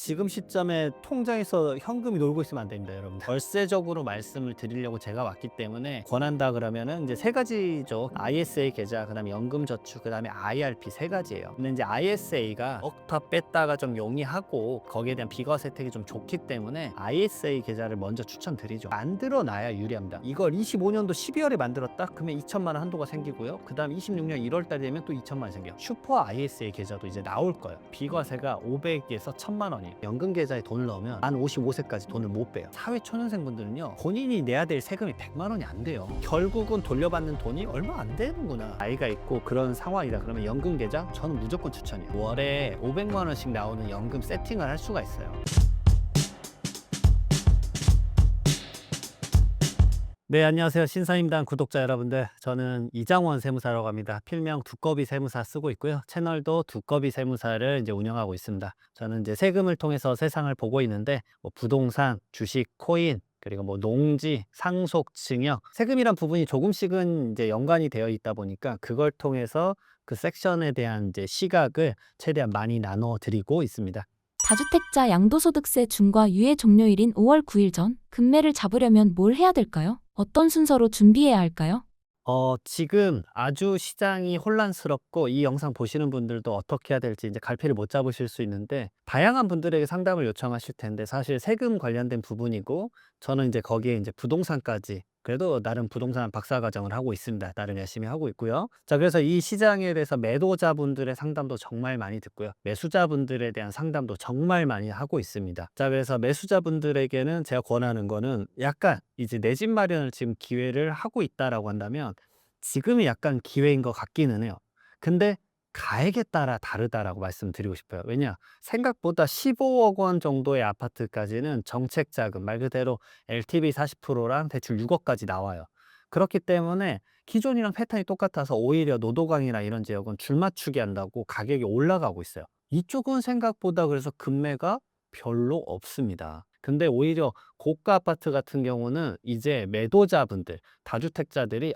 지금 시점에 통장에서 현금이 놀고 있으면 안 됩니다, 여러분들. 월세적으로 말씀을 드리려고 제가 왔기 때문에 권한다 그러면은 이제 세 가지죠. ISA 계좌, 그다음에 연금저축, 그다음에 IRP 세 가지예요. 근데 이제 ISA가 억타 뺐다가 좀 용이하고 거기에 대한 비과세 혜택이 좀 좋기 때문에 ISA 계좌를 먼저 추천드리죠. 만들어 놔야 유리합니다. 이걸 25년도 12월에 만들었다? 그러면 2천만 원 한도가 생기고요. 그다음 26년 1월 달이 되면 또 2천만 원 생겨요. 슈퍼 ISA 계좌도 이제 나올 거예요. 비과세가 500에서 1천만 원이에요. 연금 계좌에 돈을 넣으면 만 55세까지 돈을 못 빼요. 사회 초년생분들은요, 본인이 내야 될 세금이 100만 원이 안 돼요. 결국은 돌려받는 돈이 얼마 안 되는구나. 나이가 있고 그런 상황이다 그러면 연금 계좌 저는 무조건 추천이에요. 월에 500만 원씩 나오는 연금 세팅을 할 수가 있어요. 네, 안녕하세요. 신사임당 구독자 여러분들. 저는 이장원 세무사라고 합니다. 필명 두꺼비 세무사 쓰고 있고요. 채널도 두꺼비 세무사를 이제 운영하고 있습니다. 저는 이제 세금을 통해서 세상을 보고 있는데, 뭐 부동산, 주식, 코인, 그리고 뭐 농지, 상속, 증여, 세금이란 부분이 조금씩은 이제 연관이 되어 있다 보니까 그걸 통해서 그 섹션에 대한 이제 시각을 최대한 많이 나눠 드리고 있습니다. 다주택자 양도소득세 중과 유예 종료일인 5월 9일 전 금매를 잡으려면 뭘 해야 될까요? 어떤 순서로 준비해야 할까요? 지금 아주 시장이 혼란스럽고 이 영상 보시는 분들도 어떻게 해야 될지 이제 갈피를 못 잡으실 수 있는데, 다양한 분들에게 상담을 요청하실 텐데 사실 세금 관련된 부분이고, 저는 이제 거기에 이제 부동산까지 그래도 나름 부동산 박사과정을 하고 있습니다. 나름 열심히 하고 있고요. 자, 그래서 이 시장에 대해서 매도자분들의 상담도 정말 많이 듣고요. 매수자분들에 대한 상담도 정말 많이 하고 있습니다. 자, 그래서 매수자분들에게는 제가 권하는 거는, 약간 이제 내 집 마련을 지금 기회를 하고 있다라고 한다면 지금이 약간 기회인 것 같기는 해요. 근데 가액에 따라 다르다라고 말씀드리고 싶어요. 왜냐? 생각보다 15억 원 정도의 아파트까지는 정책 자금, 말 그대로 LTV 40%랑 대출 6억까지 나와요. 그렇기 때문에 기존이랑 패턴이 똑같아서 오히려 노도강이나 이런 지역은 줄 맞추기 한다고 가격이 올라가고 있어요. 이쪽은 생각보다 그래서 금매가 별로 없습니다. 근데 오히려 고가 아파트 같은 경우는 이제 매도자분들, 다주택자들이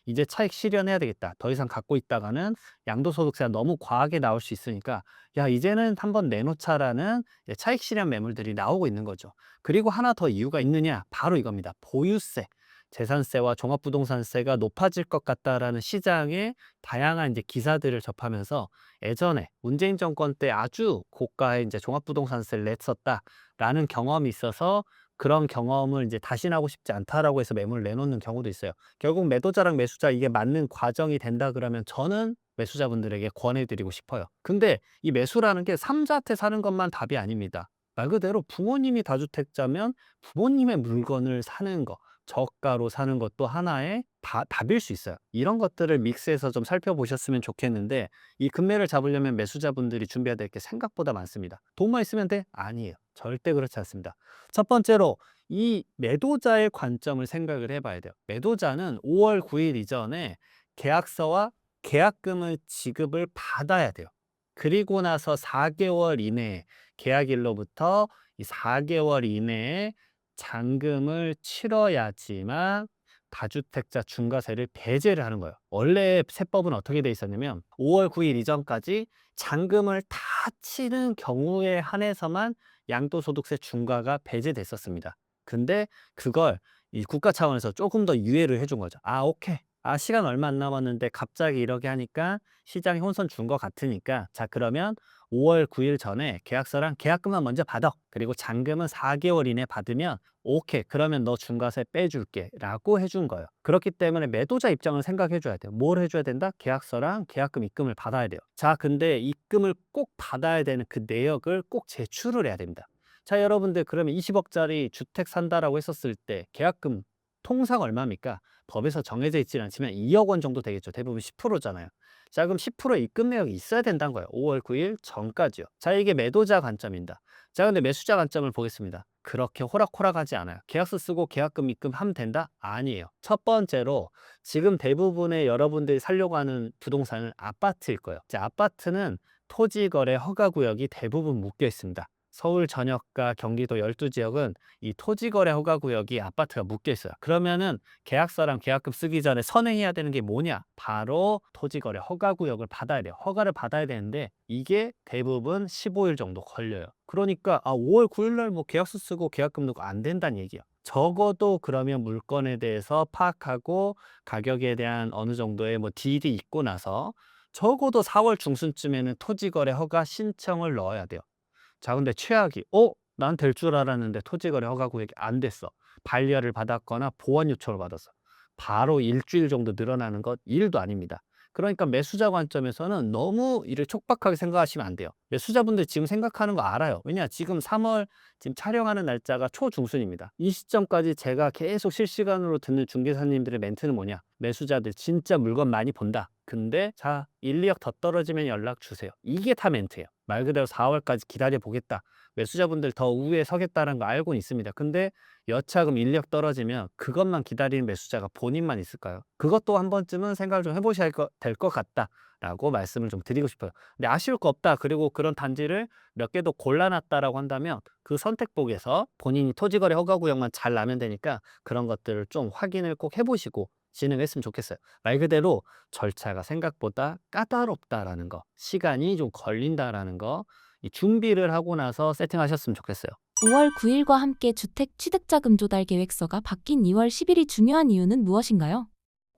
이제 차익 실현해야 되겠다. 더 이상 갖고 있다가는 양도소득세가 너무 과하게 나올 수 있으니까 야, 이제는 한번 내놓자라는 이제 차익 실현 매물들이 나오고 있는 거죠. 그리고 하나 더 이유가 있느냐? 바로 이겁니다. 보유세, 재산세와 종합부동산세가 높아질 것 같다라는 시장의 다양한 이제 기사들을 접하면서, 예전에 문재인 정권 때 아주 고가의 이제 종합부동산세를 냈었다라는 경험이 있어서 그런 경험을 이제 다시는 하고 싶지 않다라고 해서 매물을 내놓는 경우도 있어요. 결국 매도자랑 매수자 이게 맞는 과정이 된다 그러면 저는 매수자분들에게 권해드리고 싶어요. 근데 이 매수라는 게 삼자태 사는 것만 답이 아닙니다. 말 그대로 부모님이 다주택자면 부모님의 물건을 사는 거, 저가로 사는 것도 하나의 답일 수 있어요. 이런 것들을 믹스해서 좀 살펴보셨으면 좋겠는데, 이 금매를 잡으려면 매수자분들이 준비해야 될 게 생각보다 많습니다. 돈만 있으면 돼? 아니에요. 절대 그렇지 않습니다. 첫 번째로 이 매도자의 관점을 생각을 해봐야 돼요. 매도자는 5월 9일 이전에 계약서와 계약금을 지급을 받아야 돼요. 그리고 나서 4개월 이내에, 계약일로부터 이 4개월 이내에 잔금을 치러야지만 다주택자 중과세를 배제를 하는 거예요. 원래 세법은 어떻게 돼 있었냐면 5월 9일 이전까지 잔금을 다 치는 경우에 한해서만 양도소득세 중과가 배제됐었습니다. 근데 그걸 이 국가 차원에서 조금 더 유예를 해준 거죠. 오케이. 시간 얼마 안 남았는데 갑자기 이렇게 하니까 시장이 혼선 준 것 같으니까, 자, 그러면 5월 9일 전에 계약서랑 계약금만 먼저 받아. 그리고 잔금은 4개월 이내 받으면 오케이. 그러면 너 중과세 빼줄게 라고 해준 거예요. 그렇기 때문에 매도자 입장을 생각해 줘야 돼요. 뭘 해줘야 된다? 계약서랑 계약금 입금을 받아야 돼요. 자, 근데 입금을 꼭 받아야 되는 그 내역을 꼭 제출을 해야 됩니다. 자, 여러분들, 그러면 20억짜리 주택 산다라고 했었을 때 계약금 통상 얼마입니까? 법에서 정해져 있지는 않지만 2억 원 정도 되겠죠. 대부분 10%잖아요. 자, 그럼 10%의 입금 내역이 있어야 된다는 거예요. 5월 9일 전까지요. 자, 이게 매도자 관점입니다. 자, 근데 매수자 관점을 보겠습니다. 그렇게 호락호락하지 않아요. 계약서 쓰고 계약금 입금하면 된다? 아니에요. 첫 번째로 지금 대부분의 여러분들이 살려고 하는 부동산은 아파트일 거예요. 자, 아파트는 토지거래 허가구역이 대부분 묶여 있습니다. 서울 전역과 경기도 12지역은 이 토지거래 허가구역이 아파트가 묶여 있어요. 그러면은 계약서랑 계약금 쓰기 전에 선행해야 되는 게 뭐냐? 바로 토지거래 허가구역을 받아야 돼요. 허가를 받아야 되는데 이게 대부분 15일 정도 걸려요. 그러니까 5월 9일 날 뭐 계약서 쓰고 계약금 넣고 안 된다는 얘기야. 적어도 그러면 물건에 대해서 파악하고 가격에 대한 어느 정도의 뭐 딜이 있고 나서 적어도 4월 중순쯤에는 토지거래 허가 신청을 넣어야 돼요. 자, 근데 최악이 난 될 줄 알았는데 토지거래 허가 구역이 안 됐어. 반려를 받았거나 보완 요청을 받았어. 바로 일주일 정도 늘어나는 것 일도 아닙니다. 그러니까 매수자 관점에서는 너무 이를 촉박하게 생각하시면 안 돼요. 매수자분들 지금 생각하는 거 알아요. 왜냐? 지금 3월 지금 촬영하는 날짜가 초중순입니다. 이 시점까지 제가 계속 실시간으로 듣는 중개사님들의 멘트는 뭐냐? 매수자들 진짜 물건 많이 본다. 근데 자, 1, 2억 더 떨어지면 연락 주세요. 이게 다 멘트예요. 말 그대로 4월까지 기다려 보겠다. 매수자분들 더 우위에 서겠다는 거 알고는 있습니다. 근데 여차금 인력 떨어지면 그것만 기다리는 매수자가 본인만 있을까요? 그것도 한 번쯤은 생각을 좀 해보셔야 될 것 같다라고 말씀을 좀 드리고 싶어요. 근데 아쉬울 거 없다. 그리고 그런 단지를 몇 개도 골라놨다라고 한다면 그 선택복에서 본인이 토지거래 허가구역만 잘 나면 되니까 그런 것들을 좀 확인을 꼭 해보시고 진행했으면 좋겠어요. 말 그대로 절차가 생각보다 까다롭다라는 거, 시간이 좀 걸린다라는 거, 이 준비를 하고 나서 세팅하셨으면 좋겠어요. 5월 9일과 함께 주택 취득자금 조달 계획서가 바뀐 2월 10일이 중요한 이유는 무엇인가요?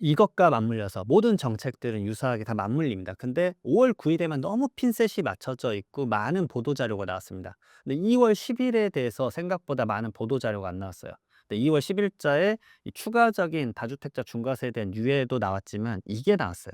이것과 맞물려서 모든 정책들은 유사하게 다 맞물립니다. 근데 5월 9일에만 너무 핀셋이 맞춰져 있고 많은 보도 자료가 나왔습니다. 근데 2월 10일에 대해서 생각보다 많은 보도 자료가 안 나왔어요. 근데 2월 10일자에 추가적인 다주택자 중과세에 대한 유예도 나왔지만 이게 나왔어요.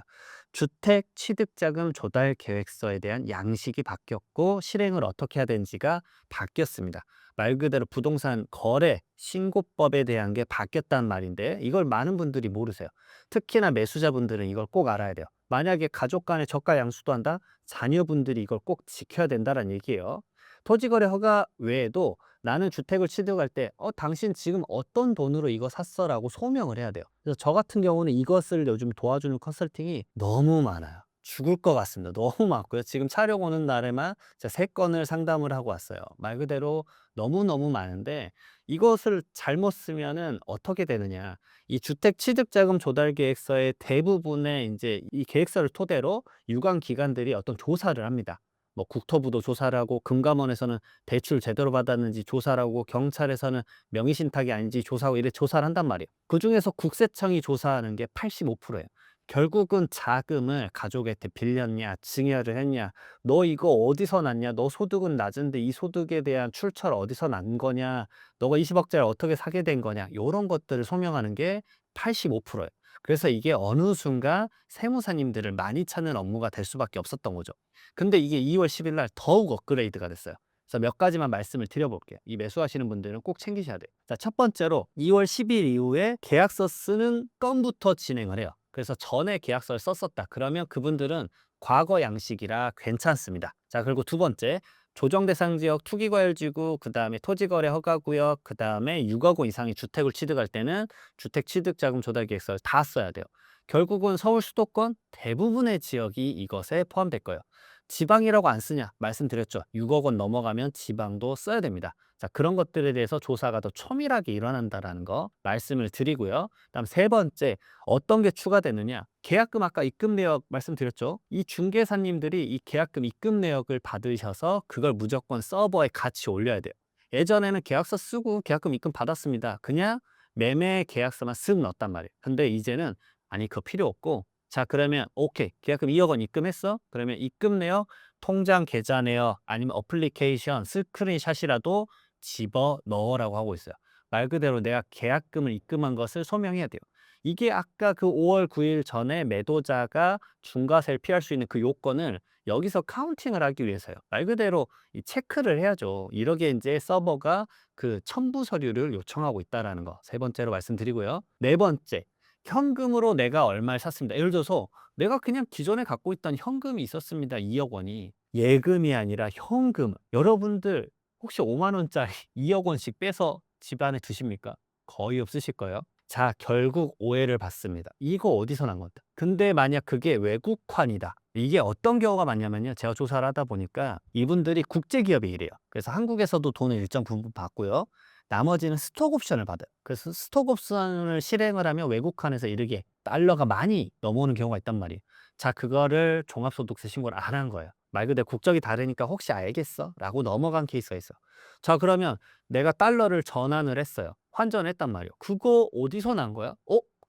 주택 취득자금 조달 계획서에 대한 양식이 바뀌었고 실행을 어떻게 해야 되는지가 바뀌었습니다. 말 그대로 부동산 거래 신고법에 대한 게 바뀌었단 말인데 이걸 많은 분들이 모르세요. 특히나 매수자분들은 이걸 꼭 알아야 돼요. 만약에 가족 간에 저가 양수도 한다? 자녀분들이 이걸 꼭 지켜야 된다는 얘기예요. 토지거래 허가 외에도 나는 주택을 취득할 때 당신 지금 어떤 돈으로 이거 샀어라고 소명을 해야 돼요. 그래서 저 같은 경우는 이것을 요즘 도와주는 컨설팅이 너무 많아요. 죽을 것 같습니다. 너무 많고요. 지금 촬영 오는 날에만 제가 3건을 상담을 하고 왔어요. 말 그대로 너무너무 많은데 이것을 잘못 쓰면은 어떻게 되느냐. 이 주택 취득자금 조달 계획서의 대부분의 이제 이 계획서를 토대로 유관 기관들이 어떤 조사를 합니다. 뭐 국토부도 조사를 하고 금감원에서는 대출 제대로 받았는지 조사를 하고 경찰에서는 명의 신탁이 아닌지 조사하고 이래 조사를 한단 말이에요. 그중에서 국세청이 조사하는 게 85%예요. 결국은 자금을 가족한테 빌렸냐, 증여를 했냐, 너 이거 어디서 났냐, 너 소득은 낮은데 이 소득에 대한 출처를 어디서 난 거냐, 너가 20억짜리 어떻게 사게 된 거냐, 요런 것들을 소명하는 게 85%예요. 그래서 이게 어느 순간 세무사님들을 많이 찾는 업무가 될 수밖에 없었던 거죠. 근데 이게 2월 10일 날 더욱 업그레이드가 됐어요. 그래서 몇 가지만 말씀을 드려볼게요. 이 매수하시는 분들은 꼭 챙기셔야 돼요. 자, 첫 번째로 2월 10일 이후에 계약서 쓰는 건부터 진행을 해요. 그래서 전에 계약서를 썼었다. 그러면 그분들은 과거 양식이라 괜찮습니다. 자, 그리고 두 번째, 조정 대상 지역 투기과열지구, 그다음에 토지거래 허가구역, 그다음에 6억 원 이상의 주택을 취득할 때는 주택 취득자금 조달 계획서를 다 써야 돼요. 결국은 서울 수도권 대부분의 지역이 이것에 포함될 거예요. 지방이라고 안 쓰냐 말씀드렸죠. 6억 원 넘어가면 지방도 써야 됩니다. 자, 그런 것들에 대해서 조사가 더 초밀하게 일어난다라는 거 말씀을 드리고요. 그다음 세 번째, 어떤 게 추가되느냐? 계약금 아까 입금 내역 말씀드렸죠. 이 중개사님들이 이 계약금 입금 내역을 받으셔서 그걸 무조건 서버에 같이 올려야 돼요. 예전에는 계약서 쓰고 계약금 입금 받았습니다. 그냥 매매 계약서만 쓱 넣었단 말이에요. 근데 이제는 아니 그거 필요 없고 자, 그러면 오케이. 계약금 2억 원 입금했어? 그러면 입금 내역, 통장 계좌 내역, 아니면 어플리케이션, 스크린샷이라도 집어 넣으라고 하고 있어요. 말 그대로 내가 계약금을 입금한 것을 소명해야 돼요. 이게 아까 그 5월 9일 전에 매도자가 중과세를 피할 수 있는 그 요건을 여기서 카운팅을 하기 위해서요. 말 그대로 이 체크를 해야죠. 이러게 이제 서버가 그 첨부 서류를 요청하고 있다라는 거. 세 번째로 말씀드리고요. 네 번째. 현금으로 내가 얼마를 샀습니다. 예를 들어서 내가 그냥 기존에 갖고 있던 현금이 있었습니다. 2억 원이. 예금이 아니라 현금. 여러분들 혹시 5만 원짜리 2억 원씩 빼서 집안에 두십니까? 거의 없으실 거예요. 자, 결국 오해를 받습니다. 이거 어디서 난 건데? 근데 만약 그게 외국환이다. 이게 어떤 경우가 많냐면요. 제가 조사를 하다 보니까 이분들이 국제 기업에 일해요. 그래서 한국에서도 돈을 일정 부분 받고요. 나머지는 스톡 옵션을 받아요. 그래서 스톡 옵션을 실행을 하면 외국환에서 이르게 달러가 많이 넘어오는 경우가 있단 말이에요. 자, 그거를 종합소득세 신고를 안 한 거예요. 말 그대로 국적이 다르니까 "혹시 알겠어?" 라고 넘어간 케이스가 있어요. 자, 그러면 내가 달러를 전환을 했어요. 환전을 했단 말이에요. "그거 어디서 난 거야?"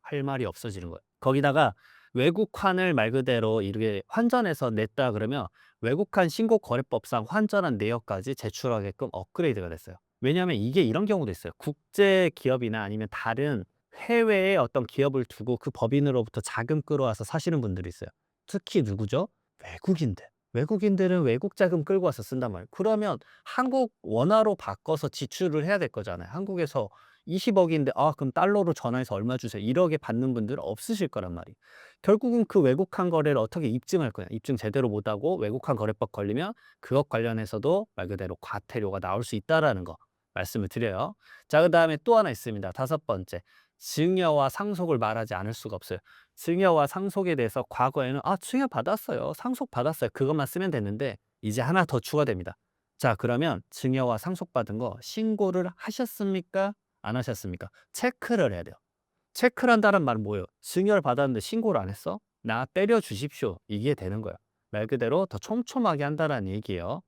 할 말이 없어지는 거예요. 거기다가 외국환을 말 그대로 이렇게 환전해서 냈다 그러면 외국환 신고거래법상 환전한 내역까지 제출하게끔 업그레이드가 됐어요. 왜냐하면 이게 이런 경우도 있어요. 국제 기업이나 아니면 다른 해외의 어떤 기업을 두고 그 법인으로부터 자금 끌어와서 사시는 분들이 있어요. 특히 누구죠? 외국인들. 외국인들은 외국 자금 끌고 와서 쓴단 말이에요. 그러면 한국 원화로 바꿔서 지출을 해야 될 거잖아요. 한국에서 20억인데 그럼 달러로 전화해서 얼마 주세요. 1억에 받는 분들은 없으실 거란 말이에요. 결국은 그 외국환 거래를 어떻게 입증할 거냐. 입증 제대로 못하고 외국환 거래법 걸리면 그것 관련해서도 말 그대로 과태료가 나올 수 있다라는 거 말씀을 드려요. 자, 그다음에 또 하나 있습니다. 다섯 번째. 증여와 상속을 말하지 않을 수가 없어요. 증여와 상속에 대해서 과거에는 증여 받았어요. 상속 받았어요. 그것만 쓰면 됐는데 이제 하나 더 추가됩니다. 자, 그러면 증여와 상속받은 거 신고를 하셨습니까? 안 하셨습니까? 체크를 해야 돼요. 체크를 한다는 말은 뭐예요? 증여를 받았는데 신고를 안 했어? 나 때려 주십시오. 이게 되는 거예요. 말 그대로 더 촘촘하게 한다는 얘기예요.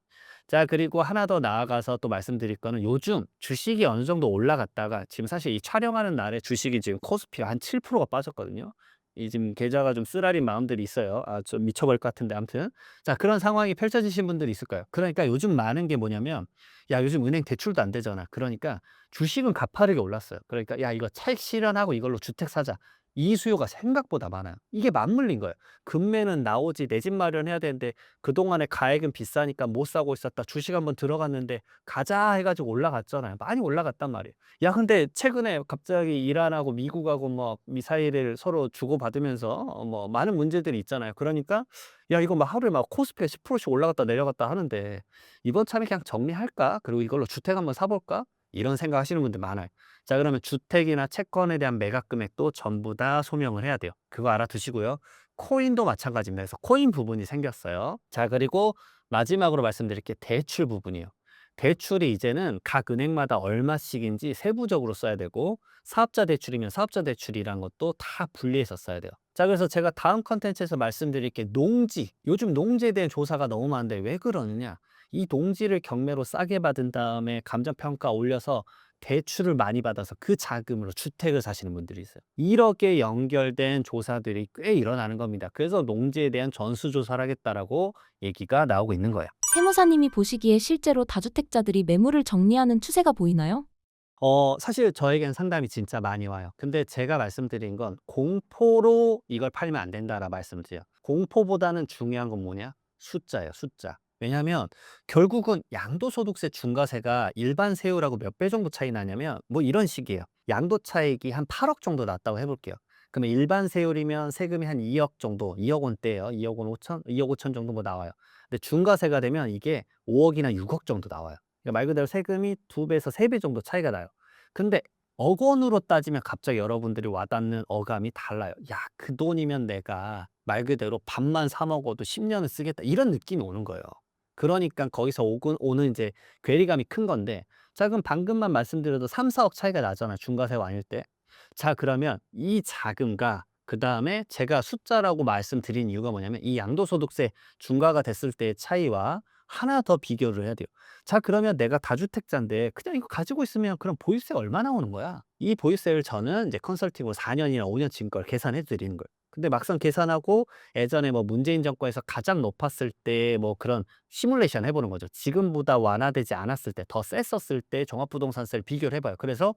자, 그리고 하나 더 나아가서 또 말씀드릴 거는 요즘 주식이 어느 정도 올라갔다가 지금 사실 이 촬영하는 날에 주식이 지금 코스피가 한 7%가 빠졌거든요. 이 지금 계좌가 좀 쓰라린 마음들이 있어요. 좀 미쳐버릴 것 같은데 아무튼. 자, 그런 상황이 펼쳐지신 분들이 있을 거예요. 그러니까 요즘 많은 게 뭐냐면 야, 요즘 은행 대출도 안 되잖아. 그러니까 주식은 가파르게 올랐어요. 그러니까 야, 이거 차익 실현하고 이걸로 주택 사자. 이 수요가 생각보다 많아요. 이게 맞물린 거예요. 금매는 나오지 내 집 마련해야 되는데 그동안에 가액은 비싸니까 못 사고 있었다. 주식 한번 들어갔는데 가자 해 가지고 올라갔잖아요. 많이 올라갔단 말이에요. 야, 근데 최근에 갑자기 이란하고 미국하고 뭐 미사일을 서로 주고받으면서 뭐 많은 문제들이 있잖아요. 그러니까 야, 이거 막 하루에 막 코스피가 10%씩 올라갔다 내려갔다 하는데 '이번 참에 그냥 정리할까? 그리고 이걸로 주택 한번 사 볼까?' 이런 생각하시는 분들 많아요. 자, 그러면 주택이나 채권에 대한 매각 금액도 전부 다 소명을 해야 돼요. 그거 알아두시고요. 코인도 마찬가지입니다. 그래서 코인 부분이 생겼어요. 자, 그리고 마지막으로 말씀드릴 게 대출 부분이에요. 대출이 이제는 각 은행마다 얼마씩인지 세부적으로 써야 되고 사업자 대출이면 사업자 대출이란 것도 다 분리해서 써야 돼요. 자, 그래서 제가 다음 컨텐츠에서 말씀드릴 게 농지. 요즘 농지에 대한 조사가 너무 많은데 왜 그러느냐? 이 농지를 경매로 싸게 받은 다음에 감정평가 올려서 대출을 많이 받아서 그 자금으로 주택을 사시는 분들이 있어요. 1억에 연결된 조사들이 꽤 일어나는 겁니다. 그래서 농지에 대한 전수조사를 하겠다라고 얘기가 나오고 있는 거예요. 세무사님이 보시기에 실제로 다주택자들이 매물을 정리하는 추세가 보이나요? 사실 저에겐 상담이 진짜 많이 와요. 근데 제가 말씀드린 건 공포로 이걸 팔면 안 된다라 말씀을 드려요. 공포보다는 중요한 건 뭐냐? 숫자예요, 숫자. 왜냐하면 결국은 양도소득세 중과세가 일반 세율하고 몇 배 정도 차이 나냐면 뭐 이런 식이에요. 양도 차익이 한 8억 정도 났다고 해볼게요. 그러면 일반 세율이면 세금이 한 2억 정도, 2억 원대예요. 2억 원 5천, 2억 5천 정도 뭐 나와요. 근데 중과세가 되면 이게 5억이나 6억 정도 나와요. 그러니까 말 그대로 세금이 2배에서 3배 정도 차이가 나요. 근데 억 원으로 따지면 갑자기 여러분들이 와닿는 어감이 달라요. '야, 그 돈이면 내가 말 그대로 밥만 사 먹어도 10 년은 쓰겠다.' 이런 느낌이 오는 거예요. 그러니깐 거기서 오는 이제 괴리감이 큰 건데 자, 그럼 방금만 말씀드려도 3-4억 차이가 나잖아요, 중과세가 아닐 때. 자, 그러면 이 자금과 그다음에 제가 숫자라고 말씀드린 이유가 뭐냐면 이 양도소득세 중과가 됐을 때의 차이와 하나 더 비교를 해야 돼요. 자, 그러면 내가 다주택자인데 그냥 이거 가지고 있으면 그럼 보유세 얼마 나오는 거야? 이 보유세를 저는 이제 컨설팅으로 4 년이나 5년 진 걸 계산해 드리는 거예요. 근데 막상 계산하고 예전에 뭐 문재인 정권에서 가장 높았을 때 뭐 그런 시뮬레이션 해 보는 거죠. 지금보다 완화되지 않았을 때 더 셌었을 때 종합부동산세를 비교를 해 봐요. 그래서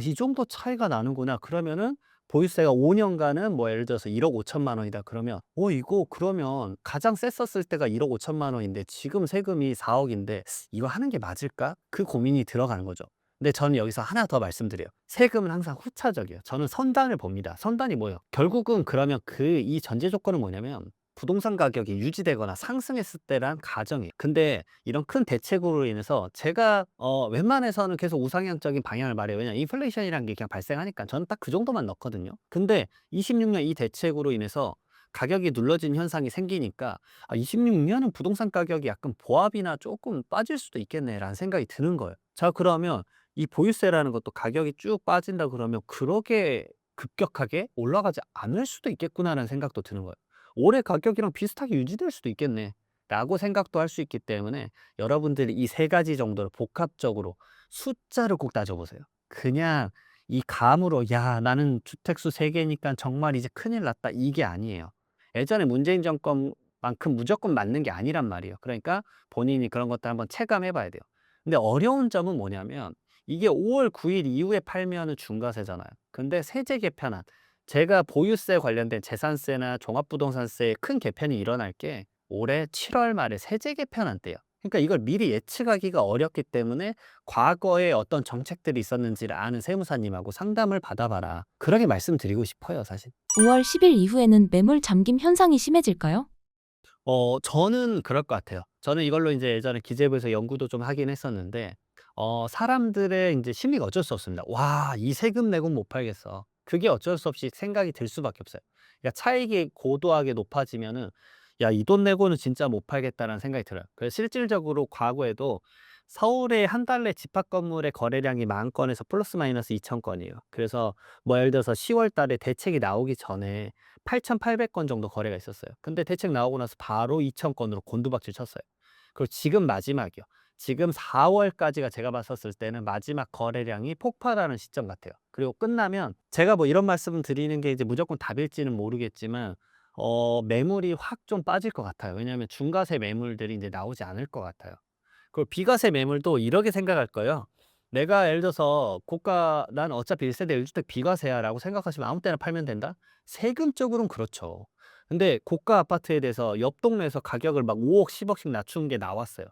이 정도 차이가 나는구나. 그러면은 보유세가 5 년간은 뭐 예를 들어서 1억 5천만 원이다 그러면 이거 그러면 가장 셌었을 때가 1억 5천만 원인데 지금 세금이 4억 인데 '이거 하는 게 맞을까?' 그 고민이 들어가는 거죠. 근데 저는 여기서 하나 더 말씀드려요. 세금은 항상 후차적이에요. 저는 선단을 봅니다. 선단이 뭐예요? 결국은 그러면 이 전제 조건은 뭐냐면 부동산 가격이 유지되거나 상승했을 때란 가정이에요. 근데 이런 큰 대책으로 인해서 제가 웬만해서는 계속 우상향적인 방향을 말해요. 왜냐면 인플레이션이라는 게 그냥 발생하니까 저는 딱 그 정도만 넣거든요. 근데 26년 이 대책으로 인해서 가격이 눌러진 현상이 생기니까 '아 26년은 부동산 가격이 약간 보합이나 조금 빠질 수도 있겠네.'라는 생각이 드는 거예요. 자 그러면 이 보유세라는 것도 가격이 쭉 빠진다 그러면 '그렇게 급격하게 올라가지 않을 수도 있겠구나.'라는 생각도 드는 거예요. '올해 가격이랑 비슷하게 유지될 수도 있겠네.'라고 생각도 할 수 있기 때문에 여러분들이 이 세 가지 정도를 복합적으로 숫자를 꼭 따져 보세요. 그냥 이 감으로 '야 나는 주택수 3 개니깐 정말 이제 큰일 났다.' 이게 아니에요. 예전에 문재인 정권만큼 무조건 맞는 게 아니란 말이에요. 그러니까 본인이 그런 것도 한번 체감해 봐야 돼요. 근데 어려운 점은 뭐냐면 이게 5월 9일 이후에 팔면은 중과세잖아요. 근데 세제 개편안 제가 보유세 관련된 재산세나 종합부동산세에 큰 개편이 일어날 게 올해 7월 말에 세제 개편안 때예요. 그러니까 이걸 미리 예측하기가 어렵기 때문에 과거에 어떤 정책들이 있었는지를 아는 세무사님하고 상담을 받아봐라. 그렇게 말씀드리고 싶어요, 사실. 5월 10일 이후에는 매물 잠김 현상이 심해질까요? 저는 그럴 것 같아요. 저는 이걸로 인제 예전에 기재부에서 연구도 좀 하긴 했었는데 사람들의 인제 심리가 어쩔 수 없습니다. '와 이 세금 내고는 못 팔겠어.' 그게 어쩔 수 없이 생각이 들 수밖에 없어요. 그러니까 차익이 고도하게 높아지면은 '야 이 돈 내고는 진짜 못 팔겠다.'라는 생각이 들어요. 그래서 실질적으로 과거에도 서울의 한 달 내 집합 건물의 거래량이 10,000 건에서 플러스 마이너스 2,000 건이에요. 그래서 뭐 예를 들어서 10월 달에 대책이 나오기 전에 8,800건 정도 거래가 있었어요. 근데 대책 나오고 나서 바로 2,000 건으로 곤두박질 쳤어요. 그리고 지금 마지막이요. 지금 4 월까지가 제가 봤었을 때는 마지막 거래량이 폭발하는 시점 같아요. 그리고 끝나면 제가 뭐 이런 말씀을 드리는 게 이제 무조건 답일지는 모르겠지만 매물이 확 좀 빠질 것 같아요. 왜냐하면 중과세 매물들이 이제 나오지 않을 것 같아요. 그리고 비과세 매물도 이렇게 생각할 거예요. 내가 예를 들어서 고가 '난 어차피 1 세대 1 주택 비과세야.'라고 생각하시면 아무 때나 팔면 된다? 세금적으로는 그렇죠. 근데 고가 아파트에 대해서 옆 동네에서 가격을 막 5 억 10 억씩 낮춘 게 나왔어요.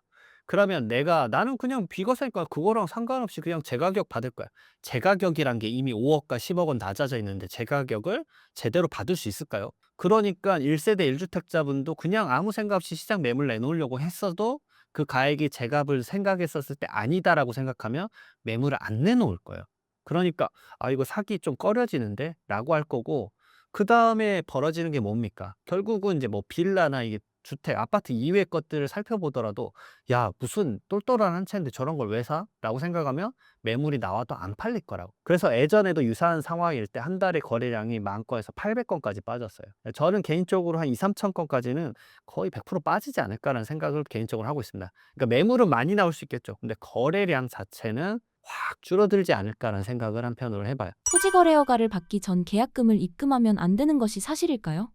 그러면 내가 '나는 그냥 비과세니까 그거랑 상관없이 그냥 제 가격 받을 거야.' 제 가격이란 게 이미 5 억과 10 억은 낮아져 있는데 제 가격을 제대로 받을 수 있을까요? 그러니까 1 세대 1 주택자분도 그냥 아무 생각 없이 시장 매물 내놓으려고 했어도 그 가액이 제 값을 생각했었을 때 '아니다.'라고 생각하면 매물을 안 내놓을 거예요. 그러니까 '아 이거 사기 좀 꺼려지는데?'라고 할 거고 그다음에 벌어지는 게 뭡니까? 결국은 인제 뭐 빌라나 이게 주택, 아파트 이외의 것들을 살펴보더라도 '야 무슨 똘똘한 한 채인데 저런 걸 왜 사?'라고 생각하면 매물이 나와도 안 팔릴 거라고. 그래서 예전에도 유사한 상황일 때 한 달에 거래량이 10,000 건에서 800 건까지 빠졌어요. 저는 개인적으로 한 2-3천 건까지는 거의 100% 빠지지 않을까라는 생각을 개인적으로 하고 있습니다. 그러니까 매물은 많이 나올 수 있겠죠. 근데 거래량 자체는 확 줄어들지 않을까라는 생각을 한편으로 해 봐요. 토지거래 허가를 받기 전 계약금을 입금하면 안 되는 것이 사실일까요?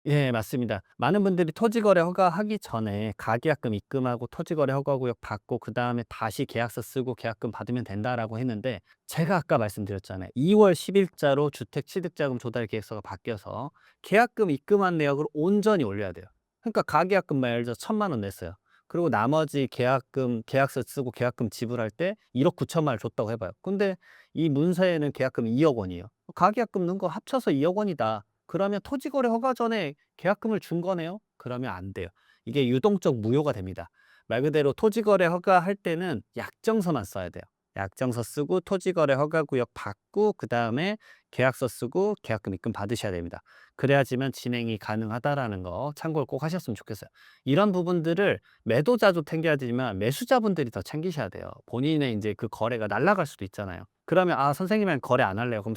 예 맞습니다. 많은 분들이 토지거래 허가하기 전에 가계약금 입금하고 토지거래 허가구역 받고 그다음에 다시 계약서 쓰고 계약금 받으면 된다라고 했는데 제가 아까 말씀드렸잖아요. 2월 10 일자로 주택취득자금 조달 계획서가 바뀌어서 계약금 입금한 내역을 온전히 올려야 돼요. 그러니까 가계약금만 예를 들어서 1,000,000원 냈어요. 그리고 나머지 계약금 계약서 쓰고 계약금 지불할 때 1억 9천만 을 줬다고 해 봐요. 근데 이 문서에는 계약금이 2억 원이에요. 가계약금 넣은 거 합쳐서 2억 원이다. 그러면 토지거래 허가 전에 계약금을 준 거네요? 그러면 안 돼요. 이게 유동적 무효가 됩니다. 말 그대로 토지거래 허가할 때는 약정서만 써야 돼요. 약정서 쓰고 토지거래 허가구역 받고 그다음에 계약서 쓰고 계약금 입금 받으셔야 됩니다. 그래야지만 진행이 가능하다라는 거 참고를 꼭 하셨으면 좋겠어요. 이런 부분들을 매도자도 챙겨야 되지만 매수자분들이 더 챙기셔야 돼요. 본인의 인제 그 거래가 날아갈 수도 있잖아요. 그러면 '아 선생님이랑 거래 안 할래요.' 그럼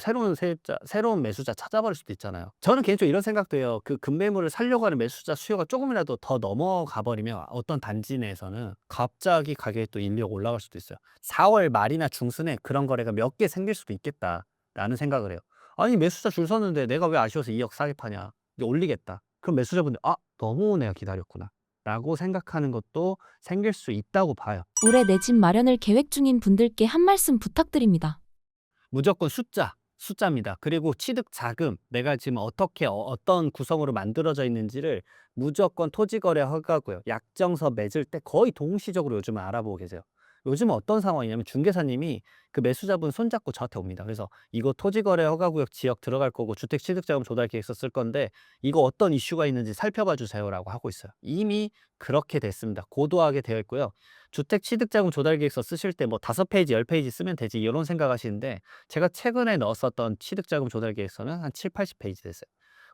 새로운 매수자 찾아버릴 수도 있잖아요. 저는 개인적으로 이런 생각도 해요. 그 급매물을 사려고 하는 매수자 수요가 쪼금이라도 더 넘어가 버리면 어떤 단지 내에서는 갑자기 가격이 또 1-2억 올라갈 수도 있어요. 4월 말이나 중순에 그런 거래가 몇 개 생길 수도 있겠다라는 생각을 해요. 아니 매수자 줄 섰는데 내가 왜 아쉬워서 2억 싸게 파냐. 이제 올리겠다. 그럼 매수자분들 '아 너무 내가 기다렸구나.'라고 생각하는 것도 생길 수 있다고 봐요. 올해 내 집 마련을 계획 중인 분들께 한 말씀 부탁드립니다. 무조건 숫자입니다. 그리고 취득 자금, 내가 지금 어떻게 어떤 구성으로 만들어져 있는지를 무조건 토지거래 허가고요. 약정서 맺을 때 거의 동시적으로 요즘은 알아보고 계세요. 요즘은 어떤 상황이냐면 중개사님이 그 매수자분 손잡고 저한테 옵니다. 그래서 "이거 토지거래 허가구역 지역 들어갈 거고 주택취득자금 조달 계획서 쓸 건데 이거 어떤 이슈가 있는지 살펴봐 주세요."라고 하고 있어요. 이미 그렇게 됐습니다. 고도화하게 되어 있고요. 주택취득자금 조달 계획서 쓰실 때 뭐 5페이지 10페이지 쓰면 되지 이런 생각하시는데 제가 최근에 넣었었던 취득자금 조달 계획서는 한 7-80 페이지 됐어요.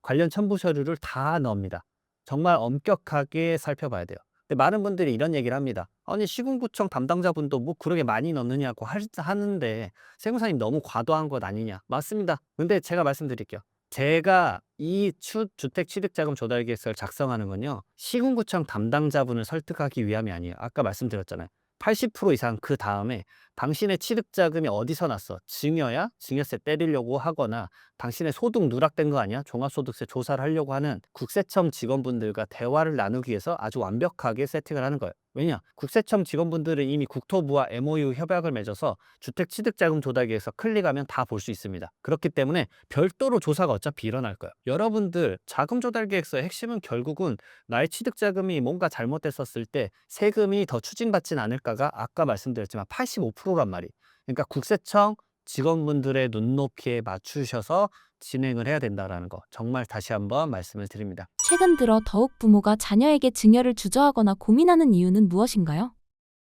관련 첨부 서류를 다 넣습니다. 정말 엄격하게 살펴봐야 돼요. 근데 많은 분들이 이런 얘기를 합니다. 아니 시군구청 담당자분도 뭐 그렇게 많이 넣느냐고 하는데 세무사님 너무 과도한 것 아니냐. 맞습니다. 근데 제가 말씀드릴게요. 제가 이 주택취득자금 조달계획서를 작성하는 건요, 시군구청 담당자분을 설득하기 위함이 아니에요. 아까 말씀드렸잖아요. 80% 이상 그 다음에 당신의 취득자금이 어디서 났어? 증여야? 증여세 때리려고 하거나 당신의 소득 누락된 거 아니야? 종합소득세 조사를 하려고 하는 국세청 직원분들과 대화를 나누기 위해서 아주 완벽하게 세팅을 하는 거예요. 왜냐? 국세청 직원분들은 이미 국토부와 MOU 협약을 맺어서 주택취득자금 조달계획서 클릭하면 다 볼 수 있습니다. 그렇기 때문에 별도로 조사가 어차피 일어날 거예요. 여러분들 자금 조달계획서의 핵심은 결국은 나의 취득자금이 뭔가 잘못됐었을 때 세금이 더 추징받진 않을까가 아까 말씀드렸지만 85%란 말이에요. 그러니까 국세청 직원분들의 눈높이에 맞추셔서 진행을 해야 된다는 거, 정말 다시 한번 말씀을 드립니다. 최근 들어 더욱 부모가 자녀에게 증여를 주저하거나 고민하는 이유는 무엇인가요?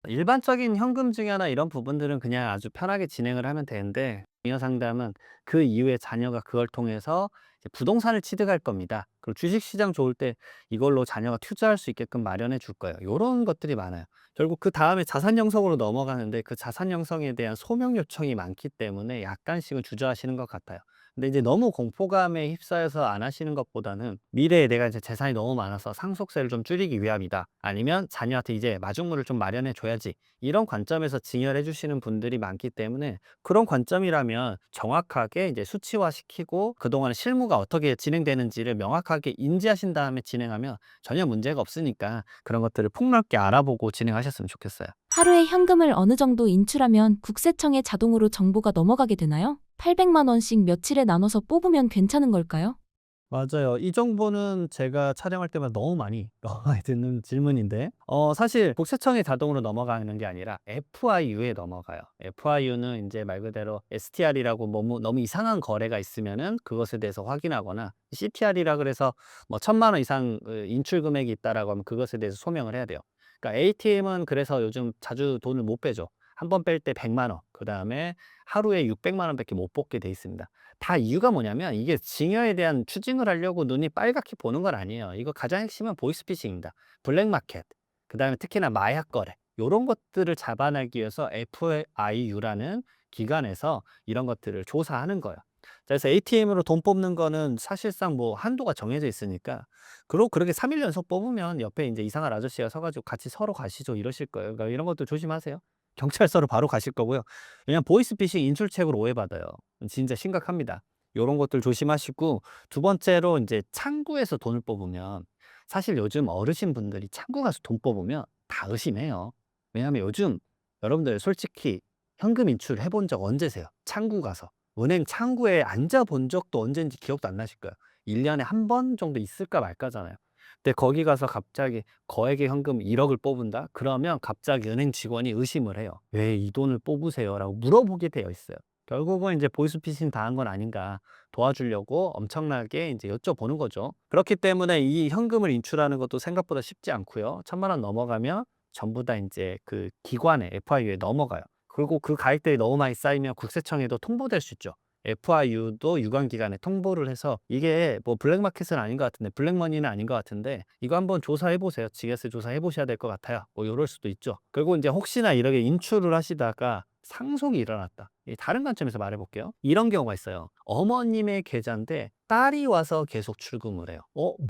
일반적인 현금 증여나 이런 부분들은 그냥 아주 편하게 진행을 하면 되는데, 증여 상담은 그 이후에 자녀가 그걸 통해서 이제 부동산을 취득할 겁니다. 그리고 주식시장 좋을 때 이걸로 자녀가 투자할 수 있게끔 마련해 줄 거예요. 요런 것들이 많아요. 결국 그 다음에 자산 형성으로 넘어가는데 그 자산 형성에 대한 소명 요청이 많기 때문에 약간씩은 주저하시는 것 같아요. 근데 이제 너무 공포감에 휩싸여서 안 하시는 것보다는 미래에 내가 이제 재산이 너무 많아서 상속세를 좀 줄이기 위함이다. 아니면 자녀한테 이제 마중물을 좀 마련해 줘야지. 이런 관점에서 증여를 해주시는 분들이 많기 때문에 그런 관점이라면 정확하게 이제 수치화시키고 그동안 실무가 어떻게 진행되는지를 명확하게 인지하신 다음에 진행하면 전혀 문제가 없으니까 그런 것들을 폭넓게 알아보고 진행하셨으면 좋겠어요. 하루에 현금을 어느 정도 인출하면 국세청에 자동으로 정보가 넘어가게 되나요? 800만 원씩 며칠에 나눠서 뽑으면 괜찮은 걸까요? 맞아요. 이 정보는 제가 촬영할 때마다 너무 많이 듣는 질문인데, 사실 국세청에 자동으로 넘어가는 게 아니라 FIU에 넘어가요. FIU는 이제 말 그대로 STR이라고 너무 이상한 거래가 있으면은 그것에 대해서 확인하거나, CTR이라 그래서 뭐 1,000만 원 이상 인출 금액이 있다라고 하면 그것에 대해서 소명을 해야 돼요. 그러니까 ATM은 그래서 요즘 자주 돈을 못 빼죠. 한 번 뺄 때 100만 원, 그다음에 하루에 600만 원밖에 못 뽑게 돼 있습니다. 다 이유가 뭐냐면 이게 증여에 대한 추징을 하려고 눈이 빨갛게 보는 건 아니에요. 이거 가장 핵심은 보이스피싱입니다. 블랙마켓, 그다음에 특히나 마약 거래, 요런 것들을 잡아내기 위해서 FIU라는 기관에서 이런 것들을 조사하는 거예요. 그래서 ATM으로 돈 뽑는 거는 사실상 뭐 한도가 정해져 있으니까, 그리고 그렇게 3일 연속 뽑으면 옆에 이제 이상한 아저씨가 서 가지고 "같이 서로 가시죠." 이러실 거예요. 그러니까 이런 것들 조심하세요. 경찰서로 바로 가실 거고요. 왜냐면 보이스피싱 인출책으로 오해받아요. 진짜 심각합니다. 요런 것들 조심하시고, 두 번째로 인제 창구에서 돈을 뽑으면, 사실 요즘 어르신분들이 창구 가서 돈 뽑으면 다 의심해요. 왜냐하면 요즘 여러분들 솔직히 현금 인출해 본 적 언제세요? 창구 가서. 은행 창구에 앉아 본 적도 언젠지 기억도 안 나실 거예요. 1 년에 한 번 정도 있을까 말까잖아요. 근데 거기 가서 갑자기 거액의 현금 1억을 뽑은다? 그러면 갑자기 은행 직원이 의심을 해요. "왜 이 돈을 뽑으세요?"라고 물어보게 되어 있어요. 결국은 이제 보이스피싱 당한 건 아닌가, 도와주려고 엄청나게 이제 여쭤보는 거죠. 그렇기 때문에 이 현금을 인출하는 것도 생각보다 쉽지 않고요. 1,000만 원 넘어가면 전부 다 인제 그 기관에, FIU에 넘어가요. 그리고 그 가입들이 너무 많이 쌓이면 국세청에도 통보될 수 있죠. FIU도 유관기관에 통보를 해서, 이게 뭐 블랙마켓은 아닌 것 같은데, 블랙머니는 아닌 것 같은데 이거 한번 조사해 보세요. 증여세 조사해 보셔야 될 것 같아요. 뭐 요럴 수도 있죠. 그리고 인제 혹시나 이렇게 인출을 하시다가 상속이 일어났다. 이 다른 관점에서 말해 볼게요. 이런 경우가 있어요. 어머님의 계좌인데 딸이 와서 계속 출금을 해요.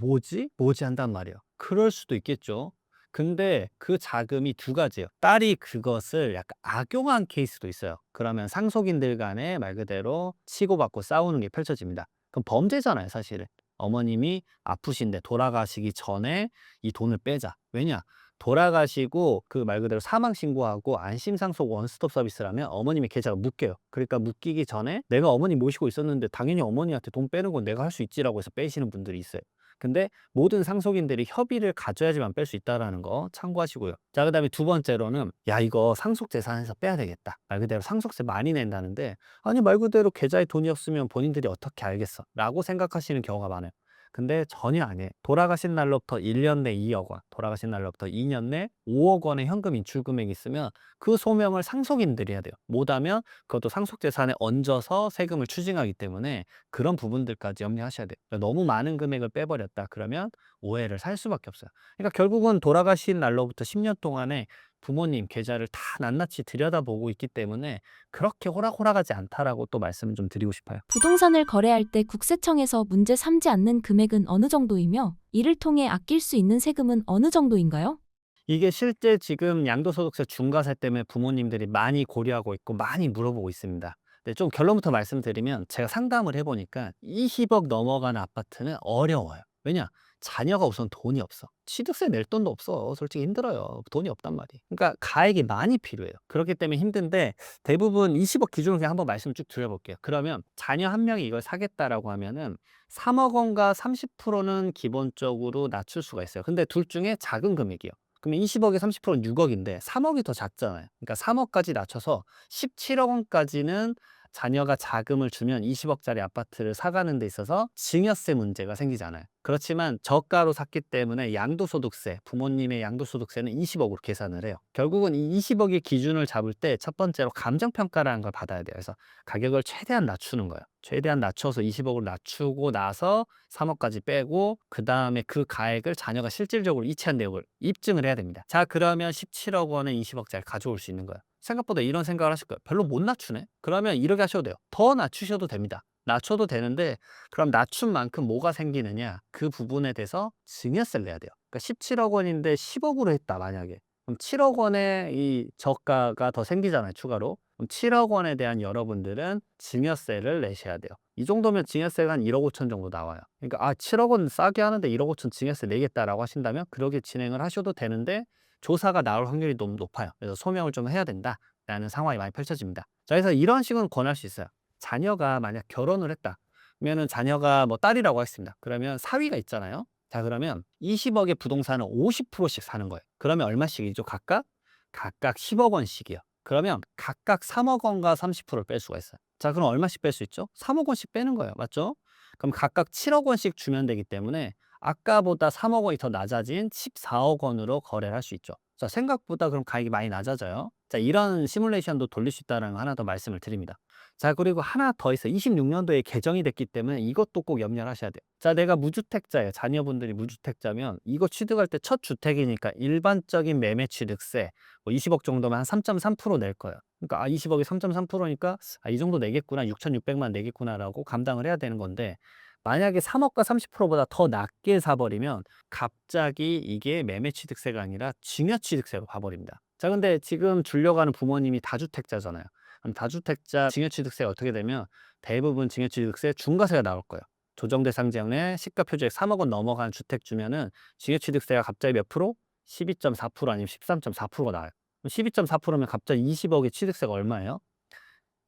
뭐지? 뭐지? 한단 말이에요. 그럴 수도 있겠죠. 근데 그 자금이 두 가지예요. 딸이 그것을 약간 악용한 케이스도 있어요. 그러면 상속인들 간에 말 그대로 치고받고 싸우는 게 펼쳐집니다. 그럼 범죄잖아요, 사실은. 어머님이 아프신데 돌아가시기 전에 이 돈을 빼자. 왜냐? 돌아가시고 그 말 그대로 사망 신고하고 안심 상속 원스톱 서비스라면 어머님의 계좌가 묶여요. 그러니까 묶이기 전에 내가 어머님 모시고 있었는데 당연히 어머니한테 돈 빼는 건 내가 할 수 있지라고 해서 빼시는 분들이 있어요. 근데 모든 상속인들이 협의를 가져야지만 뺄 수 있다라는 거 참고하시고요. 자, 그다음에 두 번째로는 "야, 이거 상속 재산에서 빼야 되겠다." 말 그대로 상속세 많이 낸다는데, 아니 말 그대로 계좌에 돈이 없으면 본인들이 어떻게 알겠어? 라고 생각하시는 경우가 많아요. 근데 전혀 아니에요. 돌아가신 날로부터 1년 내 2억 원, 돌아가신 날로부터 2년 내 5억 원의 현금 인출 금액이 있으면 그 소명을 상속인들이 해야 돼요. 못하면 그것도 상속재산에 얹어서 세금을 추징하기 때문에 그런 부분들까지 염려하셔야 돼요. 그러니까 너무 많은 금액을 빼버렸다 그러면 오해를 살 수밖에 없어요. 그러니까 결국은 돌아가신 날로부터 10년 동안에 부모님 계좌를 다 낱낱이 들여다보고 있기 때문에 그렇게 호락호락하지 않다라고 또 말씀을 좀 드리고 싶어요. 부동산을 거래할 때 국세청에서 문제 삼지 않는 금액은 어느 정도이며 이를 통해 아낄 수 있는 세금은 어느 정도인가요? 이게 실제 지금 양도소득세 중과세 때문에 부모님들이 많이 고려하고 있고 많이 물어보고 있습니다. 근데 좀 결론부터 말씀드리면 제가 상담을 해보니까 20억 넘어가는 아파트는 어려워요. 왜냐? 자녀가 우선 돈이 없어. 취득세 낼 돈도 없어. 솔직히 힘들어요. 돈이 없단 말이에요. 그러니까 가액이 많이 필요해요. 그렇기 때문에 힘든데 대부분 20억 기준으로 그냥 한번 말씀 쭉 드려볼게요. 그러면 자녀 한 명이 이걸 사겠다라고 하면은 3억 원과 30%는 기본적으로 낮출 수가 있어요. 근데 둘 중에 작은 금액이요. 그러면 20억에 30%는 6억인데 3억이 더 작잖아요. 그러니까 3억까지 낮춰서 17억 원까지는 자녀가 자금을 주면 20억짜리 아파트를 사가는 데 있어서 증여세 문제가 생기잖아요. 그렇지만 저가로 샀기 때문에 양도소득세, 부모님의 양도소득세는 20억으로 계산을 해요. 결국은 이 20억의 기준을 잡을 때 첫 번째로 감정평가라는 걸 받아야 돼요. 그래서 가격을 최대한 낮추는 거예요. 최대한 낮춰서 20억을 낮추고 나서 3억까지 빼고 그 다음에 그 가액을 자녀가 실질적으로 이체한 내역을 입증을 해야 됩니다. 자, 그러면 17억 원에 20억짜리 가져올 수 있는 거예요. 생각보다 이런 생각을 하실 거예요. 별로 못 낮추네? 그러면 이렇게 하셔도 돼요. 더 낮추셔도 됩니다. 낮춰도 되는데 그럼 낮춘 만큼 뭐가 생기느냐? 그 부분에 대해서 증여세를 내야 돼요. 그러니까 17억 원인데 10억으로 했다 만약에. 그럼 7억 원의 이 저가가 더 생기잖아요, 추가로. 그럼 7억 원에 대한 여러분들은 증여세를 내셔야 돼요. 이 정도면 증여세가 한 1억 5천 정도 나와요. 그러니까 7억 원 싸게 하는데 1억 5천 증여세 내겠다라고 하신다면 그렇게 진행을 하셔도 되는데 조사가 나올 확률이 너무 높아요. 그래서 소명을 좀 해야 된다라는 상황이 많이 펼쳐집니다. 자, 그래서 이런 식으로 권할 수 있어요. 자녀가 만약 결혼을 했다. 그러면은 자녀가 뭐 딸이라고 하겠습니다. 그러면 사위가 있잖아요. 자, 그러면 20억의 부동산을 50%씩 사는 거예요. 그러면 얼마씩이죠? 각각 10억 원씩이요. 그러면 각각 3억 원과 30%를 뺄 수가 있어요. 자, 그럼 얼마씩 뺄 수 있죠? 3억 원씩 빼는 거예요. 맞죠? 그럼 각각 7억 원씩 주면 되기 때문에 아까보다 3억 원이 더 낮아진 14억 원으로 거래를 할 수 있죠. 자, 생각보다 그럼 가격이 많이 낮아져요. 자, 이런 시뮬레이션도 돌릴 수 있다는 거 하나 더 말씀을 드립니다. 자, 그리고 하나 더 있어요. 26년도에 개정이 됐기 때문에 이것도 꼭 염려를 하셔야 돼요. 자, 내가 무주택자예요. 자녀분들이 무주택자면 이거 취득할 때 첫 주택이니까 일반적인 매매 취득세 뭐 20억 정도면 한 3.3%낼 거예요. 그러니까 20억이 3.3%니까 이 정도 내겠구나, 6,600만 내겠구나라고 감당을 해야 되는 건데 만약에 3억과 30%보다 더 낮게 사버리면 갑자기 이게 매매 취득세가 아니라 증여 취득세로 가버립니다. 자, 근데 지금 주려고 하는 부모님이 다주택자잖아요. 그럼 다주택자 증여취득세가 어떻게 되면 대부분 증여취득세 중과세가 나올 거예요. 조정대상자의 시가 표준액 3억 원 넘어간 주택 주면은 증여취득세가 갑자기 몇 프로? 12.4% 아니면 13.4%가 나와요. 12.4%면 갑자기 20억의 취득세가 얼마예요?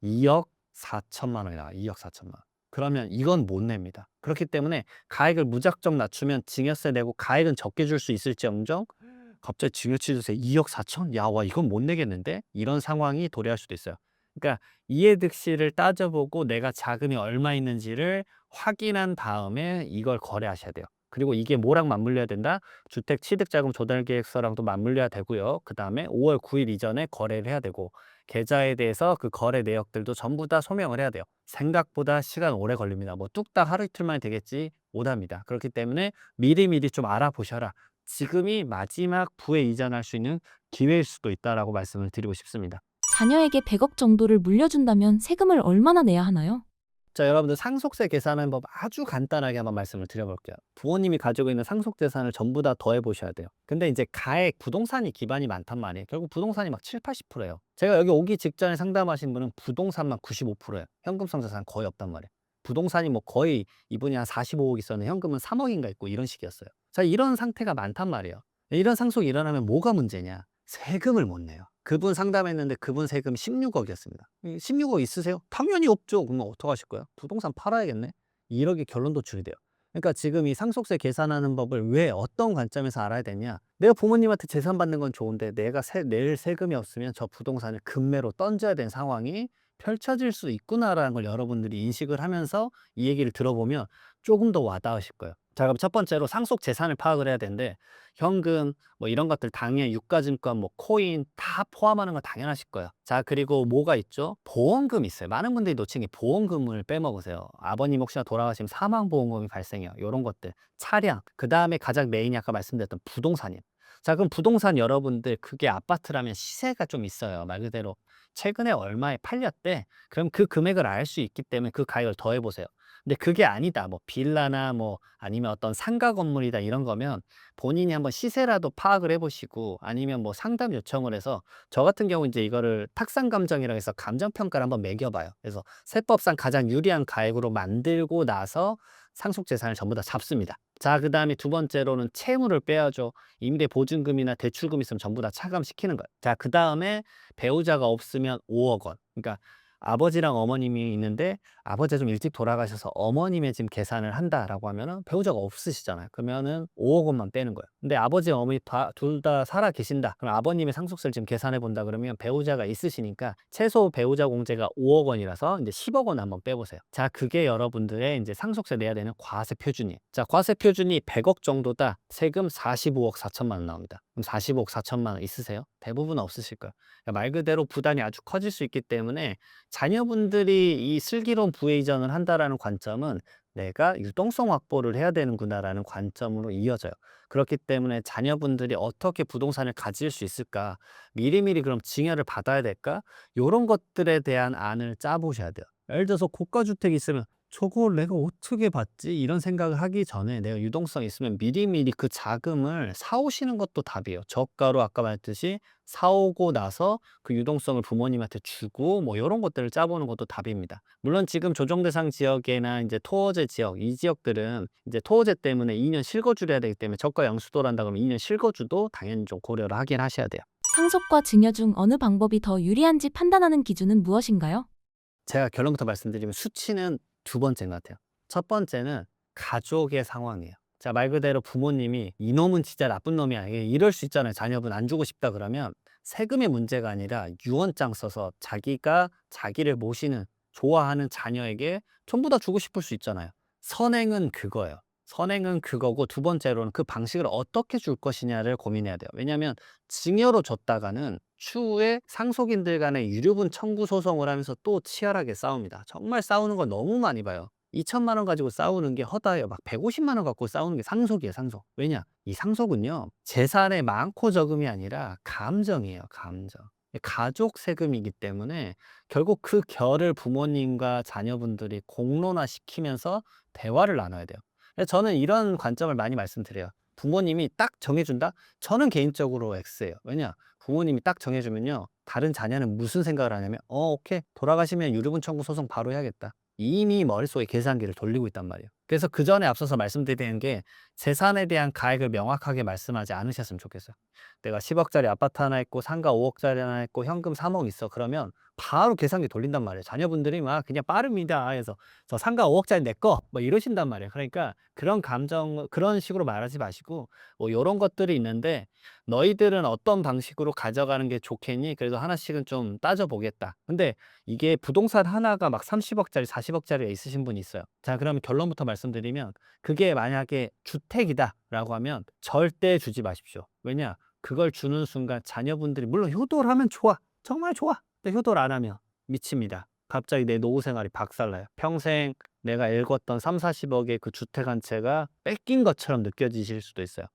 2억 4천만 원이 나와요. 2억 4천만 원. 그러면 이건 못 냅니다. 그렇기 때문에 가액을 무작정 낮추면 증여세 내고 가액은 적게 줄 수 있을지언정 갑자기 증여취득세 2억 4천? 야, 와, 이건 못 내겠는데? 이런 상황이 도래할 수도 있어요. 그러니까 이해득실을 따져보고 내가 자금이 얼마 있는지를 확인한 다음에 이걸 거래하셔야 돼요. 그리고 이게 뭐랑 맞물려야 된다? 주택 취득자금 조달계획서랑도 맞물려야 되고요. 그 다음에 5월 9일 이전에 거래를 해야 되고 계좌에 대해서 그 거래 내역들도 전부 다 소명을 해야 돼요. 생각보다 시간 오래 걸립니다. 뭐 뚝딱 하루 이틀 만에 되겠지 못합니다. 그렇기 때문에 미리미리 좀 알아보셔라. 지금이 마지막 부에 이전할 수 있는 기회일 수도 있다라고 말씀을 드리고 싶습니다. 자녀에게 100억 정도를 물려준다면 세금을 얼마나 내야 하나요? 자, 여러분들 상속세 계산하는 법 아주 간단하게 한번 말씀을 드려볼게요. 부모님이 가지고 있는 상속재산을 전부 다 더해 보셔야 돼요. 근데 이제 가액, 부동산이 기반이 많단 말이에요. 결국 부동산이 막 7, 80%예요. 제가 여기 오기 직전에 상담하신 분은 부동산만 95%예요. 현금성 자산 거의 없단 말이에요. 부동산이 뭐 거의 이분이 한 45억 있었는데 현금은 3억인가 있고 이런 식이었어요. 자, 이런 상태가 많단 말이에요. 이런 상속이 일어나면 뭐가 문제냐? 세금을 못 내요. 그분 상담했는데 그분 세금 16억이었습니다. 16억 있으세요? 당연히 없죠. 그러면 어떡하실 거예요? 부동산 팔아야겠네? 1억의 결론 도출이 돼요. 그러니까 지금 이 상속세 계산하는 법을 왜 어떤 관점에서 알아야 되냐? 내가 부모님한테 재산 받는 건 좋은데 내가 낼 세금이 없으면 저 부동산을 금매로 던져야 되는 상황이 펼쳐질 수 있구나라는 걸 여러분들이 인식을 하면서 이 얘기를 들어보면 조금 더 와닿으실 거예요. 자, 그럼 첫 번째로 상속 재산을 파악을 해야 되는데 현금 뭐 이런 것들 당연히 유가증권 뭐 코인 다 포함하는 건 당연하실 거예요. 자, 그리고 뭐가 있죠? 보험금 있어요. 많은 분들이 놓친 게 보험금을 빼먹으세요. 아버님 혹시나 돌아가시면 사망보험금이 발생해요. 요런 것들. 차량, 그다음에 가장 메인이 아까 말씀드렸던 부동산이에요. 자, 그럼 부동산 여러분들 그게 아파트라면 시세가 좀 있어요. 말 그대로 최근에 얼마에 팔렸대. 그럼 그 금액을 알 수 있기 때문에 그 가격을 더해 보세요. 근데 그게 아니다. 뭐 빌라나 뭐 아니면 어떤 상가 건물이다 이런 거면 본인이 한번 시세라도 파악을 해 보시고 아니면 뭐 상담 요청을 해서 저 같은 경우 인제 이거를 탁상 감정이라고 해서 감정 평가를 한번 매겨 봐요. 그래서 세법상 가장 유리한 가액으로 만들고 나서 상속 재산을 전부 다 잡습니다. 자, 그다음에 두 번째로는 채무를 빼야죠. 임대 보증금이나 대출금 있으면 전부 다 차감시키는 거예요. 자, 그다음에 배우자가 없으면 5억 원. 그러니까 아버지랑 어머님이 있는데 아버지가 좀 일찍 돌아가셔서 어머님의 지금 계산을 한다라고 하면은 배우자가 없으시잖아요. 그러면은 5억 원만 빼는 거예요. 근데 아버지, 어머니 둘 다 살아 계신다. 그럼 아버님의 상속세를 지금 계산해 본다 그러면 배우자가 있으시니까 최소 배우자 공제가 5억 원이라서 이제 10억 원 한번 빼보세요. 자, 그게 여러분들의 이제 상속세 내야 되는 과세 표준이에요. 자, 과세 표준이 100억 정도다. 세금 45억 4천만 원 나옵니다. 그럼 45억 4천만 원 있으세요? 대부분 없으실 거예요. 그러니까 말 그대로 부담이 아주 커질 수 있기 때문에 자녀분들이 이 슬기로운 부의 이전을 한다라는 관점은 '내가 유동성 확보를 해야 되는구나.'라는 관점으로 이어져요. 그렇기 때문에 자녀분들이 '어떻게 부동산을 가질 수 있을까? 미리미리 그럼 증여를 받아야 될까?' 요런 것들에 대한 안을 짜 보셔야 돼요. 예를 들어서 고가 주택이 있으면 '저걸 내가 어떻게 받지?' 이런 생각을 하기 전에 내가 유동성이 있으면 미리미리 그 자금을 사 오시는 것도 답이에요. 저가로 아까 말했듯이 사 오고 나서 그 유동성을 부모님한테 주고 뭐 요런 것들을 짜 보는 것도 답입니다. 물론 지금 조정 대상 지역이나 인제 토호제 지역 이 지역들은 인제 토호제 때문에 2년 실거주를 해야 되기 때문에 저가 양수도를 한다 그러면 2년 실거주도 당연히 좀 고려를 하긴 하셔야 돼요. 상속과 증여 중 어느 방법이 더 유리한지 판단하는 기준은 무엇인가요? 제가 결론부터 말씀드리면 수치는 두 번째인 것 같아요. 첫 번째는 가족의 상황이에요. 자, 말 그대로 부모님이 '이놈은 진짜 나쁜 놈이야.' 이럴 수 있잖아요. 자녀분 안 주고 싶다 그러면 세금의 문제가 아니라 유언장 써서 자기가 자기를 모시는 좋아하는 자녀에게 전부 다 주고 싶을 수 있잖아요. 선행은 그거예요. 선행은 그거고 두 번째로는 그 방식을 어떻게 줄 것이냐를 고민해야 돼요. 왜냐하면 증여로 줬다가는 추후에 상속인들 간의 유류분 청구 소송을 하면서 또 치열하게 싸웁니다. 정말 싸우는 거 너무 많이 봐요. 2천만 원 가지고 싸우는 게 허다해요. 막 150만 원 갖고 싸우는 게 상속이에요, 상속. 왜냐? 이 상속은요, 재산의 많고 적음이 아니라 감정이에요, 감정. 가족 세금이기 때문에 결국 그 결을 부모님과 자녀분들이 공론화시키면서 대화를 나눠야 돼요. 그래서 저는 이런 관점을 많이 말씀드려요. 부모님이 딱 정해준다? 저는 개인적으로 X예요. 왜냐? 부모님이 딱 정해주면요. 다른 자녀는 무슨 생각을 하냐면, 오케이. 돌아가시면 유류분 청구 소송 바로 해야겠다. 이미 머릿속에 계산기를 돌리고 있단 말이에요. 그래서 그 전에 앞서서 말씀드리는 게 재산에 대한 가액을 명확하게 말씀하지 않으셨으면 좋겠어요. 내가 10억짜리 아파트 하나 있고 상가 5억짜리 하나 있고 현금 3억 있어. 그러면 바로 계산기 돌린단 말이에요. 자녀분들이 막 그냥 빠릅니다. 해서 저 상가 5억짜리 내 거 뭐 이러신단 말이에요. 그러니까 그런 감정 그런 식으로 말하지 마시고 뭐 요런 것들이 있는데 "너희들은 어떤 방식으로 가져가는 게 좋겠니? 그래도 하나씩은 좀 따져 보겠다." 근데 이게 부동산 하나가 막 30억짜리 40억짜리가 있으신 분이 있어요. 자, 그러면 결론부터 말씀드리면 그게 만약에 주택이다라고 하면 절대 주지 마십시오. 왜냐? 그걸 주는 순간 자녀분들이 물론 효도를 하면 좋아. 정말 좋아. 근데 효도를 안 하면 미칩니다. 갑자기 내 노후 생활이 박살나요. 평생 내가 일궜던 30-40억의 그 주택 한 채가 뺏긴 것처럼 느껴지실 수도 있어요.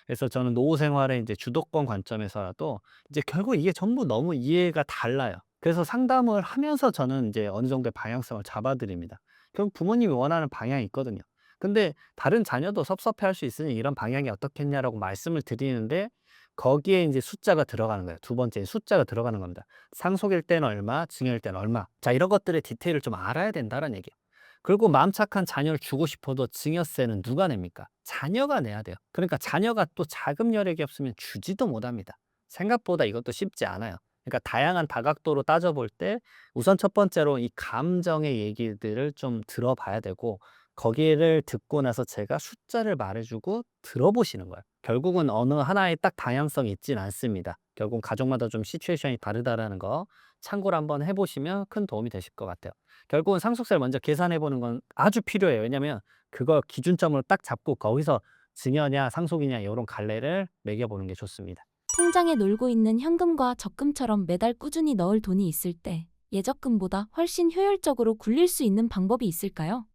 그래서 저는 노후 생활의 이제 주도권 관점에서라도 이제 결국 이게 전부 너무 이해가 달라요. 그래서 상담을 하면서 저는 이제 어느 정도의 방향성을 잡아 드립니다. 결국 부모님이 원하는 방향이 있거든요. 근데 다른 자녀도 섭섭해할 수 있으니 "이런 방향이 어떻겠냐."라고 말씀을 드리는데 거기에 인제 숫자가 들어가는 거예요. 두 번째 숫자가 들어가는 겁니다. 상속일 때는 얼마, 증여일 때는 얼마. 자, 이런 것들의 디테일을 좀 알아야 된다는 얘기예요. 그리고 마음 착한 자녀를 주고 싶어도 증여세는 누가 냅니까? 자녀가 내야 돼요. 그러니까 자녀가 또 자금 여력이 없으면 주지도 못합니다. 생각보다 이것도 쉽지 않아요. 그러니까 다양한 다각도로 따져볼 때 우선 첫 번째로 이 감정의 얘기들을 좀 들어봐야 되고 거기를 듣고 나서 제가 숫자를 말해 주고 들어보시는 거예요. 결국은 어느 하나의 딱 방향성이 있진 않습니다. 결국은 가족마다 좀 시츄에이션이 다르다라는 거 참고를 한번 해 보시면 큰 도움이 되실 것 같아요. 결국은 상속세를 먼저 계산해 보는 건 아주 필요해요. 왜냐면 그거 기준점으로 딱 잡고 거기서 증여냐 상속이냐 요런 갈래를 매겨 보는 게 좋습니다. 통장에 놀고 있는 현금과 적금처럼 매달 꾸준히 넣을 돈이 있을 때 예적금보다 훨씬 효율적으로 굴릴 수 있는 방법이 있을까요?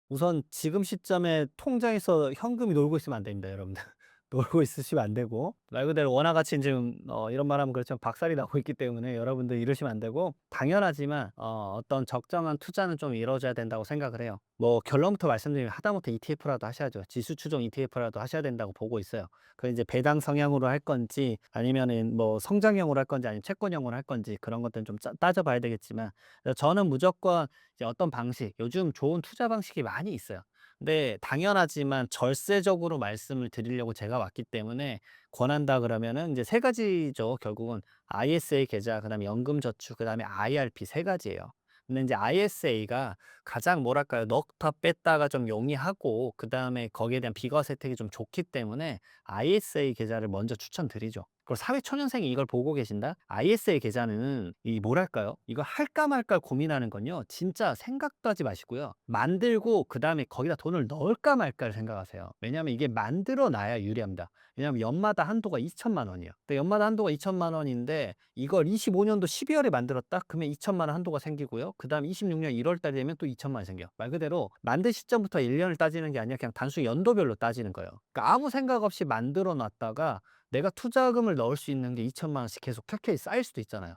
우선 지금 시점에 통장에서 현금이 놀고 있으면 안 됩니다, 여러분들. 놀고 있으시면 안 되고 말 그대로 원화가치 지금 이런 말하면 그렇지만 박살이 나고 있기 때문에 여러분들 이러시면 안 되고 당연하지만 어떤 적정한 투자는 좀 이루어져야 된다고 생각을 해요. 뭐 결론부터 말씀드리면 하다못해 ETF라도 하셔야죠. 지수 추종 ETF라도 하셔야 된다고 보고 있어요. 그 이제 배당 성향으로 할 건지 아니면은 뭐 성장형으로 할 건지 아니면 채권형으로 할 건지 그런 것들은 좀 따져봐야 되겠지만 저는 무조건 이제 어떤 방식 요즘 좋은 투자 방식이 많이 있어요. 근데 당연하지만 절세적으로 말씀을 드리려고 제가 왔기 때문에 권한다 그러면은 이제 세 가지죠. 결국은 ISA 계좌, 그다음에 연금저축, 그다음에 IRP 세 가지예요. 근데 이제 ISA가 가장 뭐랄까요? 넣다 뺐다가 좀 용이하고 그다음에 거기에 대한 비과세 혜택이 좀 좋기 때문에 ISA 계좌를 먼저 추천드리죠. 그리고 사회초년생이 이걸 보고 계신다? ISA 계좌는 이 뭐랄까요? 이거 할까 말까 고민하는 건요. 진짜 생각도 하지 마시고요. 만들고 그다음에 거기다 돈을 넣을까 말까를 생각하세요. 왜냐하면 이게 만들어 놔야 유리합니다. 왜냐하면 연마다 한도가 2천만 원이에요. 근데 연마다 한도가 2천만 원인데 이걸 25년도 12월에 만들었다? 그러면 2천만 원 한도가 생기고요. 그다음 26년 1월 달이 되면 또 2천만 원이 생겨요. 말 그대로 만든 시점부터 1년을 따지는 게 아니라 그냥 단순히 연도별로 따지는 거예요. 그러니까 아무 생각 없이 만들어 놨다가 내가 투자금을 넣을 수 있는 게 2천만 원씩 계속 켜켜이 쌓일 수도 있잖아요.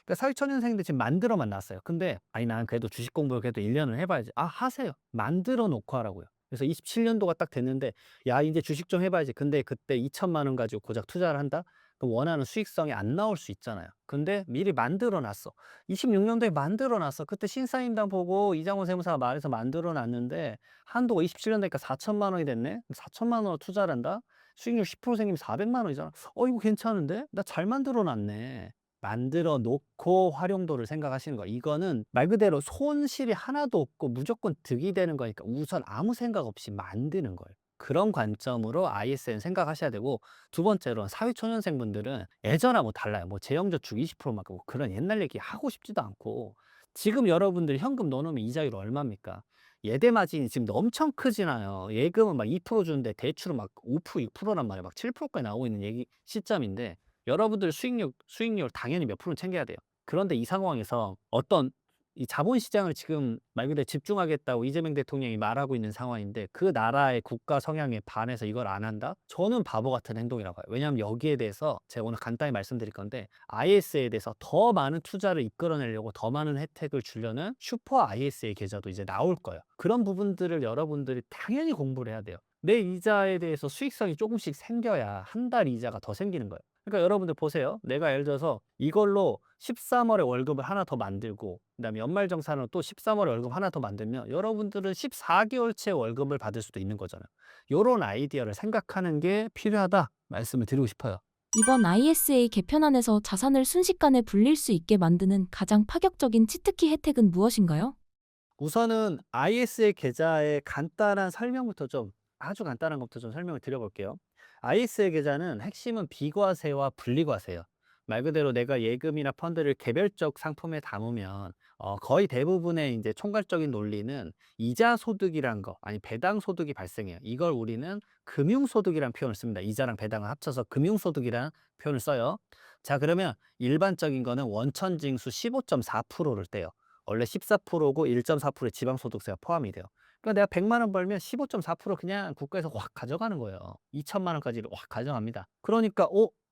그러니까 사회초년생들 지금 만들어만 놨어요. 근데 아니 난 그래도 주식 공부를 그래도 1년을 해봐야지. 아 하세요. 만들어 놓고 하라고요. 그래서 27년도가 딱 됐는데 야 이제 주식 좀 해봐야지. 근데 그때 2천만 원 가지고 고작 투자를 한다? 그럼 원하는 수익성이 안 나올 수 있잖아요. 근데 미리 만들어 놨어. 26년도에 만들어 놨어. 그때 신사임당 보고 이장훈 세무사가 말해서 만들어 놨는데 한도가 27년 되니까 4천만 원이 됐네. 4천만 원을 투자를 한다? 수익률 10% 생기면 400만 원이잖아. 이거 괜찮은데? 나 잘 만들어 놨네. 만들어 놓고 활용도를 생각하시는 거예요. 이거는 말 그대로 손실이 하나도 없고 무조건 득이 되는 거니까 우선 아무 생각 없이 만드는 거예요. 그런 관점으로 ISN 생각하셔야 되고 두 번째로는 사회초년생분들은 예전하고 뭐 달라요. 뭐 재형저축 20%막 뭐 그런 옛날 얘기 하고 싶지도 않고 지금 여러분들이 현금 넣어놓으면 이자율 얼마입니까? 예대 마진이 지금 엄청 크지나요. 예금은 막 2% 주는데 대출은 막 5%, 6%란 말이에요. 막 7%까지 나오고 있는 얘기 시점인데 여러분들 수익률 당연히 몇 프로는 챙겨야 돼요. 그런데 이 상황에서 어떤 이 자본시장을 지금 말 그대로 집중하겠다고 이재명 대통령이 말하고 있는 상황인데 그 나라의 국가 성향에 반해서 이걸 안 한다? 저는 바보 같은 행동이라고 봐요. 왜냐하면 여기에 대해서 제가 오늘 간단히 말씀드릴 건데 IS에 대해서 더 많은 투자를 이끌어내려고 더 많은 혜택을 주려는 슈퍼 ISA 계좌도 이제 나올 거예요. 그런 부분들을 여러분들이 당연히 공부를 해야 돼요. 내 이자에 대해서 수익성이 조금씩 생겨야 한 달 이자가 더 생기는 거예요. 그러니까 여러분들 보세요. 내가 예를 들어서 이걸로 13월에 월급을 하나 더 만들고 그다음에 연말정산으로 또 13월에 월급 하나 더 만들면 여러분들은 14개월치 월급을 받을 수도 있는 거잖아요. 요런 아이디어를 생각하는 게 필요하다 말씀을 드리고 싶어요. 이번 ISA 개편안에서 자산을 순식간에 불릴 수 있게 만드는 가장 파격적인 치트키 혜택은 무엇인가요? 우선은 ISA 계좌의 간단한 설명부터 좀 아주 간단한 것부터 좀 설명을 드려볼게요. ISA 계좌는 핵심은 비과세와 분리과세예요. 말 그대로 내가 예금이나 펀드를 개별적 상품에 담으면 거의 대부분의 이제 총괄적인 논리는 이자 소득이란 거 아니 배당 소득이 발생해요. 이걸 우리는 금융 소득이라는 표현을 씁니다. 이자랑 배당을 합쳐서 금융 소득이라는 표현을 써요. 자, 그러면 일반적인 거는 원천 징수 15.4%를 떼요. 원래 14%고 1.4%의 지방소득세가 포함이 돼요. 그러니까 내가 100만 원 벌면 15.4% 그냥 국가에서 확 가져가는 거예요. 2천만 원까지 확 가져갑니다. 그러니까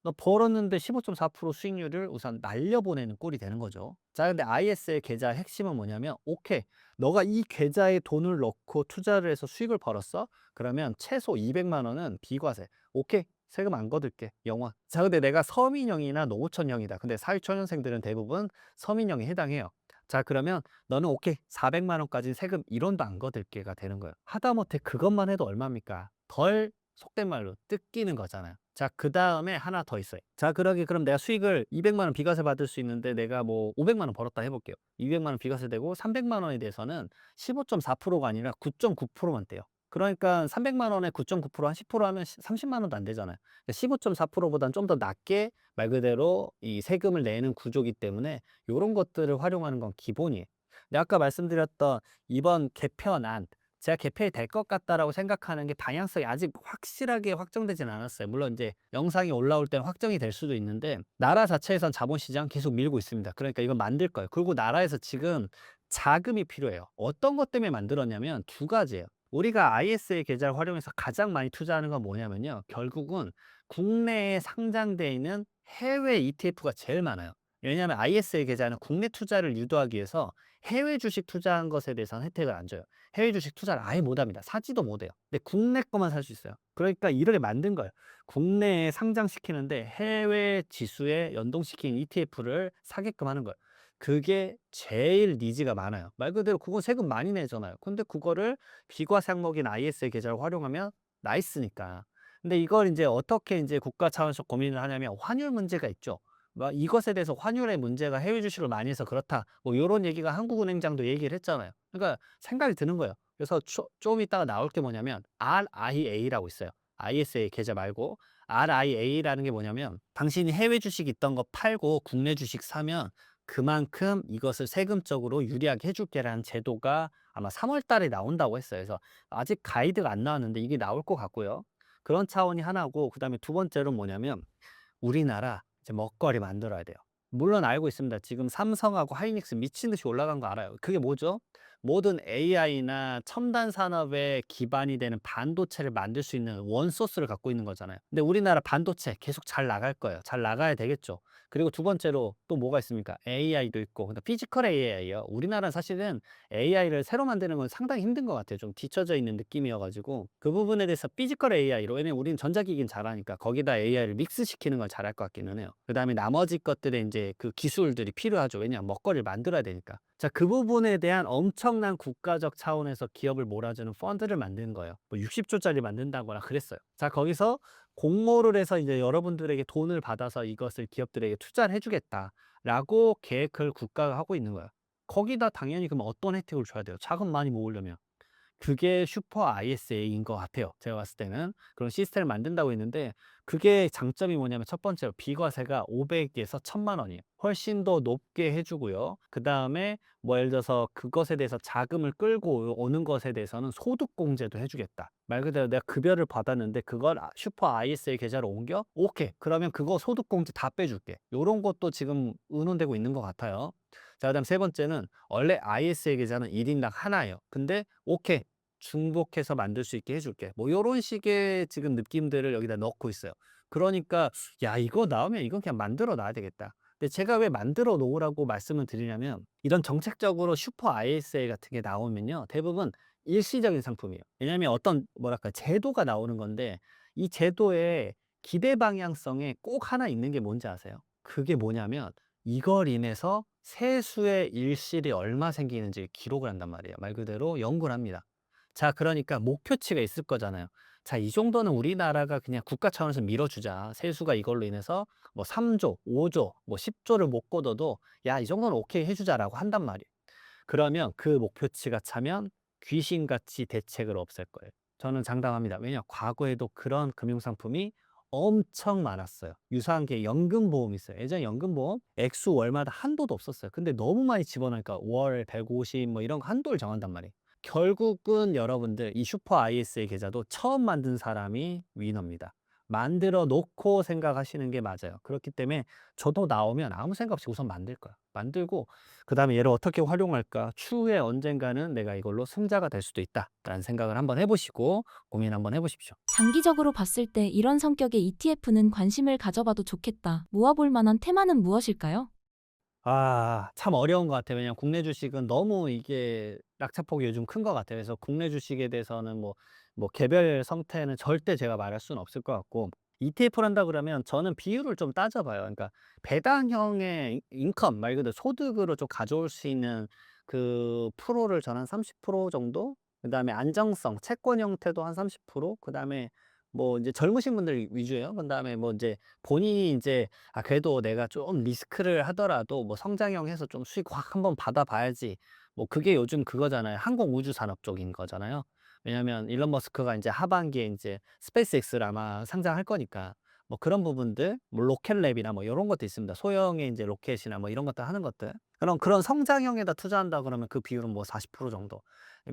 나 벌었는데 15.4% 수익률을 우선 날려보내는 꼴이 되는 거죠. 자, 근데 IS의 계좌 핵심은 뭐냐면 오케이, 너가 이 계좌에 돈을 넣고 투자를 해서 수익을 벌었어? 그러면 최소 200만 원은 비과세. 오케이, 세금 안 거둘게. 영원. 자, 근데 내가 서민형이나 노후천형이다. 근데 사회초년생들은 대부분 서민형에 해당해요. 자, 그러면 너는 오케이 400만 원까지 세금 1원도 안 거둘게가 되는 거예요. 하다못해 그것만 해도 얼마입니까? 덜 속된 말로 뜯기는 거잖아요. 자, 그 다음에 하나 더 있어요. 자, 그럼 내가 수익을 200만 원 비과세 받을 수 있는데 내가 뭐 500만 원 벌었다 해볼게요. 200만 원 비과세 되고 300만 원에 대해서는 15.4%가 아니라 9.9%만 떼요. 그러니까 300만 원에 9.9%한 10% 하면 30만 원도 안 되잖아요. 15.4% 보다는 좀 더 낮게 말 그대로 이 세금을 내는 구조기 때문에 요런 것들을 활용하는 건 기본이에요. 근데 아까 말씀드렸던 이번 개편안 제가 '개편이 될 것 같다.'라고 생각하는 게 방향성이 아직 확실하게 확정되진 않았어요. 물론 인제 영상이 올라올 때는 확정이 될 수도 있는데 나라 자체에선 자본시장 계속 밀고 있습니다. 그러니까 이건 만들 거예요. 그리고 나라에서 지금 자금이 필요해요. 어떤 것 때문에 만들었냐면 두 가지예요. 우리가 ISA 계좌를 활용해서 가장 많이 투자하는 건 뭐냐면요. 결국은 국내에 상장돼 있는 해외 ETF가 제일 많아요. 왜냐하면 ISA 계좌는 국내 투자를 유도하기 위해서 해외 주식 투자한 것에 대해서는 혜택을 안 줘요. 해외 주식 투자를 아예 못 합니다. 사지도 못해요. 근데 국내 거만 살 수 있어요. 그러니까 이렇게 만든 거예요. 국내에 상장시키는데 해외 지수에 연동시킨 ETF를 사게끔 하는 거예요. 그게 제일 니즈가 많아요. 말 그대로 그건 세금 많이 내잖아요. 근데 그거를 비과세 항목인 ISA 계좌를 활용하면 나이스니까. 근데 이걸 인제 어떻게 인제 국가 차원에서 고민을 하냐면 환율 문제가 있죠. 막 이것에 대해서 "환율의 문제가 해외 주식을 많이 해서 그렇다." 뭐 요런 얘기가 한국은행장도 얘기를 했잖아요. 그러니까 생각이 드는 거예요. 그래서 좀 이따가 나올 게 뭐냐면 RIA라고 있어요. ISA 계좌 말고. RIA라는 게 뭐냐면 당신이 해외 주식 있던 거 팔고 국내 주식 사면 그만큼 이것을 세금적으로 유리하게 해 줄게라는 제도가 아마 3월 달에 나온다고 했어요. 그래서 아직 가이드가 안 나왔는데 이게 나올 것 같고요. 그런 차원이 하나고 그다음에 두 번째로는 뭐냐면 우리나라 이제 먹거리 만들어야 돼요. 물론 알고 있습니다. 지금 삼성하고 하이닉스 미친 듯이 올라간 거 알아요. 그게 뭐죠? 모든 AI나 첨단 산업에 기반이 되는 반도체를 만들 수 있는 원소스를 갖고 있는 거잖아요. 근데 우리나라 반도체 계속 잘 나갈 거예요. 잘 나가야 되겠죠. 그리고 두 번째로 또 뭐가 있습니까? AI도 있고 근데 피지컬 AI예요. 우리나라는 사실은 AI를 새로 만드는 건 상당히 힘든 것 같아요. 좀 뒤처져 있는 느낌이어 가지고 그 부분에 대해서 피지컬 AI로 왜냐면 우리는 전자기기는 잘하니까 거기다 AI를 믹스시키는 걸 잘할 것 같기는 해요. 그다음에 나머지 것들에 인제 그 기술들이 필요하죠. 왜냐하면 먹거리를 만들어야 되니까. 자 그 부분에 대한 엄청난 국가적 차원에서 기업을 몰아주는 펀드를 만든 거예요. 뭐 60조 짜리 만든다거나 그랬어요. 자 거기서 공모를 해서 이제 여러분들에게 돈을 받아서 이것을 기업들에게 투자를 해 주겠다라고 계획을 국가가 하고 있는 거예요. 거기다 당연히 그럼 어떤 혜택을 줘야 돼요? 자금 많이 모으려면. 그게 슈퍼 ISA인 것 같아요. 제가 봤을 때는. 그런 시스템을 만든다고 했는데 그게 장점이 뭐냐면 첫 번째로 비과세가 500에서 1,000만 원이에요. 훨씬 더 높게 해 주고요. 그다음에 뭐 예를 들어서 그것에 대해서 자금을 끌고 오는 것에 대해서는 소득 공제도 해 주겠다. 말 그대로 내가 급여를 받았는데 그걸 슈퍼 ISA 계좌로 옮겨? 오케이. 그러면 그거 소득 공제 다 빼 줄게. 요런 것도 지금 의논되고 있는 것 같아요. 자 그다음 세 번째는 원래 ISA 계좌는 1 인당 하나예요. 근데 오케이. 중복해서 만들 수 있게 해 줄게. 뭐 요런 식의 지금 느낌들을 여기다 넣고 있어요. 그러니까 '야 이거 나오면 이건 그냥 만들어 놔야 되겠다.' 근데 제가 왜 만들어 놓으라고 말씀을 드리냐면 이런 정책적으로 슈퍼 ISA 같은 게 나오면요. 대부분 일시적인 상품이에요. 왜냐하면 어떤 뭐랄까 제도가 나오는 건데 이 제도의 기대 방향성에 꼭 하나 있는 게 뭔지 아세요? 그게 뭐냐면 이걸 인해서 세수의 일실이 얼마 생기는지 기록을 한단 말이에요. 말 그대로 연구를 합니다. 자 그러니까 목표치가 있을 거잖아요. 자 이 정도는 우리나라가 그냥 국가 차원에서 밀어주자. 세수가 이걸로 인해서 뭐 3조, 5조, 뭐 10조를 못 걷어도 "야 이 정도는 오케이 해 주자."라고 한단 말이에요. 그러면 그 목표치가 차면 귀신같이 대책을 없앨 거예요. 저는 장담합니다. 왜냐 과거에도 그런 금융상품이 엄청 많았어요. 유사한 게 연금보험이 있어요. 예전에 연금보험 액수 월마다 한도도 없었어요. 근데 너무 많이 집어넣으니까 월 150 뭐 이런 거 한도를 정한단 말이에요. 결국은 여러분들 이 슈퍼 ISA 계좌도 처음 만든 사람이 위너입니다. 만들어 놓고 생각하시는 게 맞아요. 그렇기 때문에 저도 나오면 아무 생각 없이 우선 만들 거야. 만들고 그다음에 '얘를 어떻게 활용할까? 추후에 언젠가는 내가 이걸로 승자가 될 수도 있다.'라는 생각을 한번 해 보시고 고민 한번 해 보십시오. 장기적으로 봤을 때 이런 성격의 ETF는 관심을 가져봐도 좋겠다. 모아볼 만한 테마는 무엇일까요? 참 어려운 것 같아요. 왜냐하면 국내 주식은 너무 이게 낙차폭이 요즘 큰 것 같아요. 그래서 국내 주식에 대해서는 뭐 개별 성태는 절대 제가 말할 수는 없을 것 같고 ETF를 한다 그러면 저는 비율을 좀 따져 봐요. 그러니까 배당형의 인컴 말 그대로 소득으로 좀 가져올 수 있는 그 프로를 저는 한 30% 정도 그다음에 안정성 채권 형태도 한 30% 그다음에 뭐 이제 젊으신 분들 위주예요. 그다음에 뭐 인제 본인이 인제 그래도 내가 좀 리스크를 하더라도 뭐 성장형 해서 좀 수익 확 한번 받아 봐야지. 뭐 그게 요즘 그거잖아요. 항공우주 산업 쪽인 거잖아요. 왜냐하면 일론 머스크가 인제 하반기에 인제 스페이스X를 아마 상장할 거니까 뭐 그런 부분들 뭐 로켓랩이나 뭐 요런 것도 있습니다. 소형의 인제 로켓이나 뭐 이런 것들 하는 것들. 그런 성장형에다 투자한다 그러면 그 비율은 뭐 40% 정도.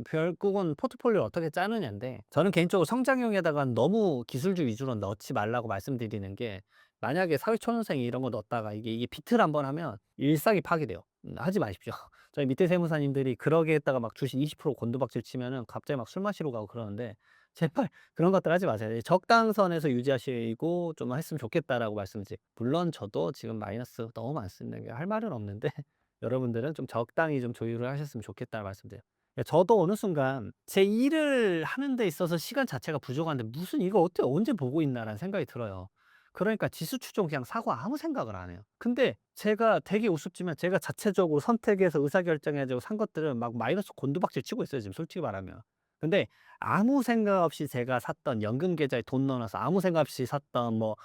결국은 포트폴리오를 어떻게 짜느냐인데 저는 개인적으로 성장형에다가 너무 기술주 위주로 넣지 말라고 말씀드리는 게 만약에 사회초년생이 이런 거 넣었다가 이게 비트를 한번 하면 일상이 파괴돼요. 하지 마십시오. 저희 밑에 세무사님들이 그러게 했다가 막 주식 20% 곤두박질 치면은 갑자기 막 술 마시러 가고 그러는데 제발 그런 것들 하지 마세요. 적당선에서 유지하시고 좀 했으면 좋겠다라고 말씀드리 물론 저도 지금 마이너스 너무 많습니다. 할 말은 없는데 여러분들은 좀 적당히 좀 조율을 하셨으면 좋겠다는 말씀드려요. 저도 어느 순간 제 일을 하는 데 있어서 시간 자체가 부족한데 '무슨 이거 어떻게 언제 보고 있나.'라는 생각이 들어요. 그러니까 지수 추종 그냥 사고 아무 생각을 안 해요. 근데 제가 되게 우습지만 제가 자체적으로 선택해서 의사결정해 가지고 산 것들은 막 마이너스 곤두박질 치고 있어요 지금 솔직히 말하면. 근데 아무 생각 없이 제가 샀던 연금 계좌에 돈 넣어 놔서 아무 생각 없이 샀던 뭐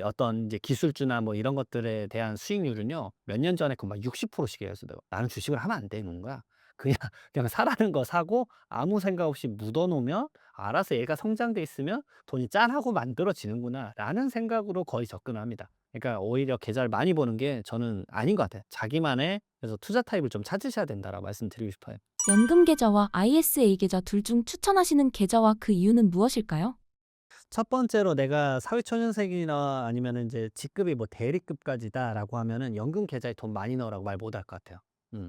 어떤 이제 기술주나 뭐 이런 것들에 대한 수익률은요 몇 년 전에 그 막 60% 씩이에요. 그래서 내가 '나는 주식을 하면 안 되는 거야.' 그냥 그냥 사라는 거 사고 아무 생각 없이 묻어 놓으면 알아서 얘가 성장돼 있으면 '돈이 짠하고 만들어지는구나.'라는 생각으로 거의 접근을 합니다. 그러니까 오히려 계좌를 많이 버는 게 저는 아닌 것 같아요. 자기만의 그래서 투자 타입을 좀 찾으셔야 된다라고 말씀드리고 싶어요. 연금 계좌와 ISA 계좌 둘 중 추천하시는 계좌와 그 이유는 무엇일까요? 첫 번째로 내가 사회초년생이나 아니면은 인제 직급이 뭐 대리급까지다라고 하면은 연금 계좌에 돈 많이 넣으라고 말 못 할 것 같아요.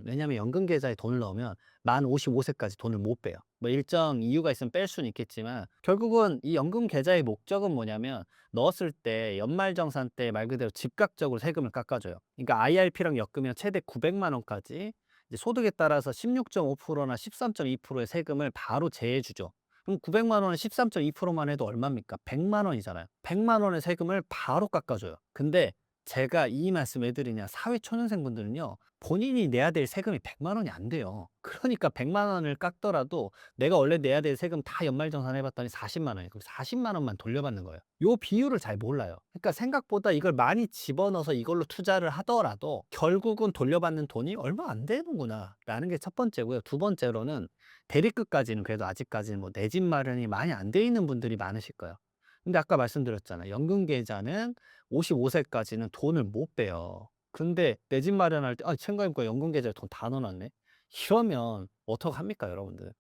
왜냐하면 연금 계좌에 돈을 넣으면 만 55 세까지 돈을 못 빼요. 뭐 일정 이유가 있으면 뺄 수는 있겠지만 결국은 이 연금 계좌의 목적은 뭐냐면 넣었을 때 연말정산 때 말 그대로 즉각적으로 세금을 깎아 줘요. 그러니까 IRP랑 엮으면 최대 900만 원까지 이제 소득에 따라서 16.5%나 13.2%의 세금을 바로 제해 주죠. 그럼 900만 원에 13.2%만 해도 얼마입니까? 100만 원이잖아요. 100만 원의 세금을 바로 깎아줘요. 근데 제가 이 말씀 왜 드리냐, 사회초년생분들은요, 본인이 내야 될 세금이 100만 원이 안 돼요. 그러니까 100만 원을 깎더라도 내가 원래 내야 될 세금 다 연말정산 해봤더니 40만 원이에요. 그럼 40만 원만 돌려받는 거예요. 요 비율을 잘 몰라요. 그러니까 생각보다 이걸 많이 집어넣어서 이걸로 투자를 하더라도 결국은 돌려받는 돈이 얼마 안 되는구나라는 게 첫 번째고요. 두 번째로는 대리급까지는 그래도 아직까지는 뭐 내 집 마련이 많이 안 돼 있는 분들이 많으실 거예요. 근데 아까 말씀드렸잖아요. 연금 계좌는 55 세까지는 돈을 못 빼요. 근데 내 집 마련할 때 '아 생각해 보니까 연금 계좌에 돈 다 넣어 놨네.' 이러면 어떡합니까 여러분들.